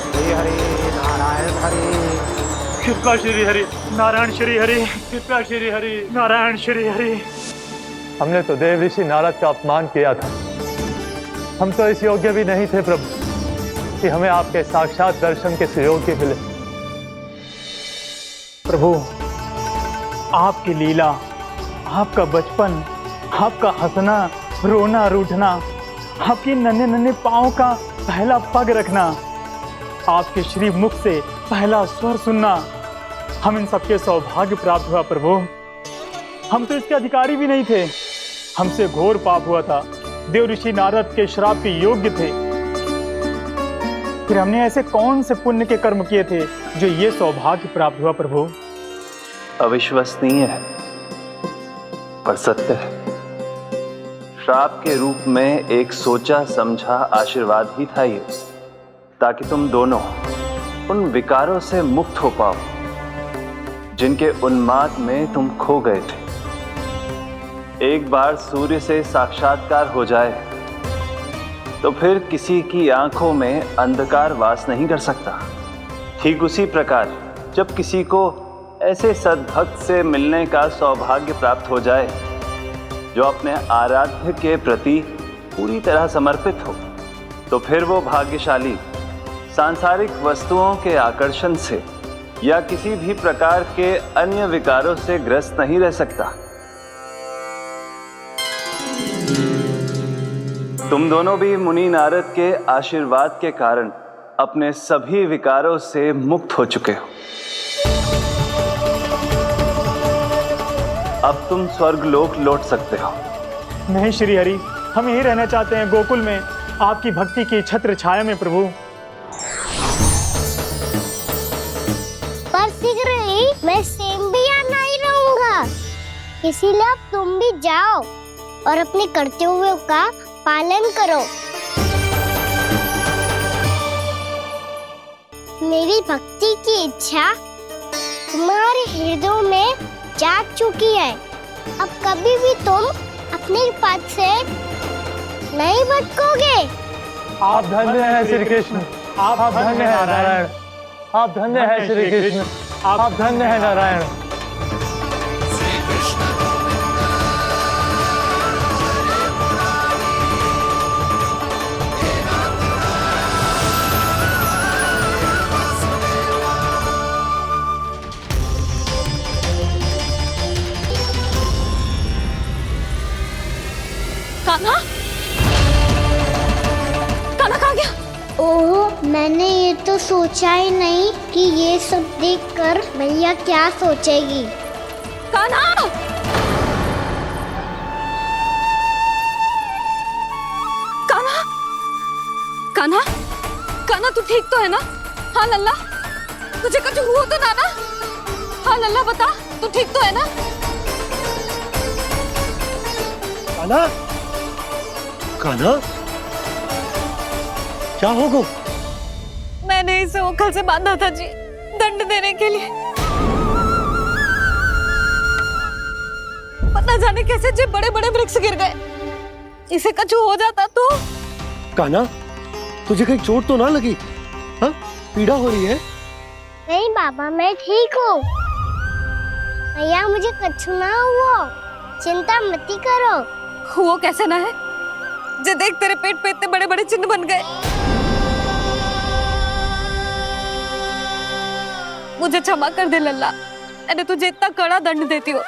श्री हरि नारायण हरि। कृपा श्री हरि नारायण श्री हरि, कृपा श्री हरि नारायण श्री हरि। हमने तो देव ऋषि नारद का अपमान किया था। हम तो इस योग्य भी नहीं थे प्रभु कि हमें आपके साक्षात दर्शन के सुयोग्य मिले। प्रभु, आपकी लीला, आपका बचपन, आपका हंसना, रोना, रूठना, आपकी नन्हे नन्हे पाँव का पहला पग रखना, आपके श्री मुख से पहला स्वर सुनना, हम इन सबके सौभाग्य प्राप्त हुआ प्रभु। हम तो इसके अधिकारी भी नहीं थे। हमसे घोर पाप हुआ था, देव ऋषि नारद के श्राप के योग्य थे। फिर हमने ऐसे कौन से पुण्य के कर्म किए थे जो ये सौभाग्य प्राप्त हुआ प्रभु? अविश्वसनीय है पर सत्य है। श्राप के रूप में एक सोचा समझा आशीर्वाद ही था ये, ताकि तुम दोनों उन विकारों से मुक्त हो पाओ जिनके उन्माद में तुम खो गए थे। एक बार सूर्य से साक्षात्कार हो जाए तो फिर किसी की आंखों में अंधकार वास नहीं कर सकता। ठीक उसी प्रकार जब किसी को ऐसे सद्भक्त से मिलने का सौभाग्य प्राप्त हो जाए जो अपने आराध्य के प्रति पूरी तरह समर्पित हो, तो फिर वो भाग्यशाली सांसारिक वस्तुओं के आकर्षण से या किसी भी प्रकार के अन्य विकारों से ग्रस्त नहीं रह सकता। तुम दोनों भी मुनि नारद के आशीर्वाद के कारण अपने सभी विकारों से मुक्त हो चुके हो। अब तुम स्वर्गलोक लौट सकते हो। नहीं श्री हरि, हम यहीं रहना चाहते हैं, गोकुल में, आपकी भक्ति की छत्र छाया में प्रभु। पर शीघ्र ही मैं सेम्बिया नहीं रहूंगा, इसीलिए अब तुम भी जाओ और अपने कर्तव्यों का पालन करो। मेरी भक्ति की इच्छा तुम्हारे हृदय में जाग चुकी है। अब कभी भी तुम अपने पद से नहीं भटकोगे। आप धन्य हैं श्री कृष्ण, आप धन्य हैं नारायण, आप धन्य हैं श्री कृष्ण, आप धन्य हैं नारायण। कान्हा, कान्हा कहाँ गया? ओह, मैंने ये तो सोचा ही नहीं कि ये सब देखकर भैया क्या सोचेगी। कान्हा! कान्हा! कान्हा! कान्हा तू ठीक तो है ना? हाँ लल्ला, तुझे कुछ हुआ तो ना? हाँ लल्ला बता, तू ठीक तो है ना? कान्हा, कान्हा, क्या होगा? मैंने इसे ओखल से बांधा था जी, दंड देने के लिए। पता जाने कैसे जो बड़े बड़े वृक्ष गिर गए। इसे कुछ हो जाता तो? कान्हा, तुझे कहीं चोट तो ना लगी? हाँ, पीड़ा हो रही है? नहीं बाबा, मैं ठीक हूँ। भैया मुझे कुछ ना हुआ, चिंता मत करो। वो कैसे ना है? जे देख तेरे पेट पे इतने बड़े बड़े चिन्ह बन गए। मुझे क्षमा कर दे लल्ला, मैंने तुझे इतना कड़ा दंड देती हूँ।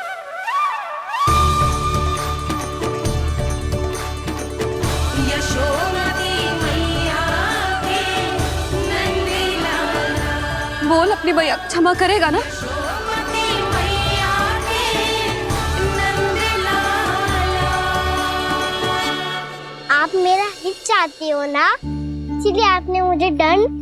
बोल अपनी भैया क्षमा करेगा ना? आप मेरा हित चाहते हो ना, इसलिए आपने मुझे दंड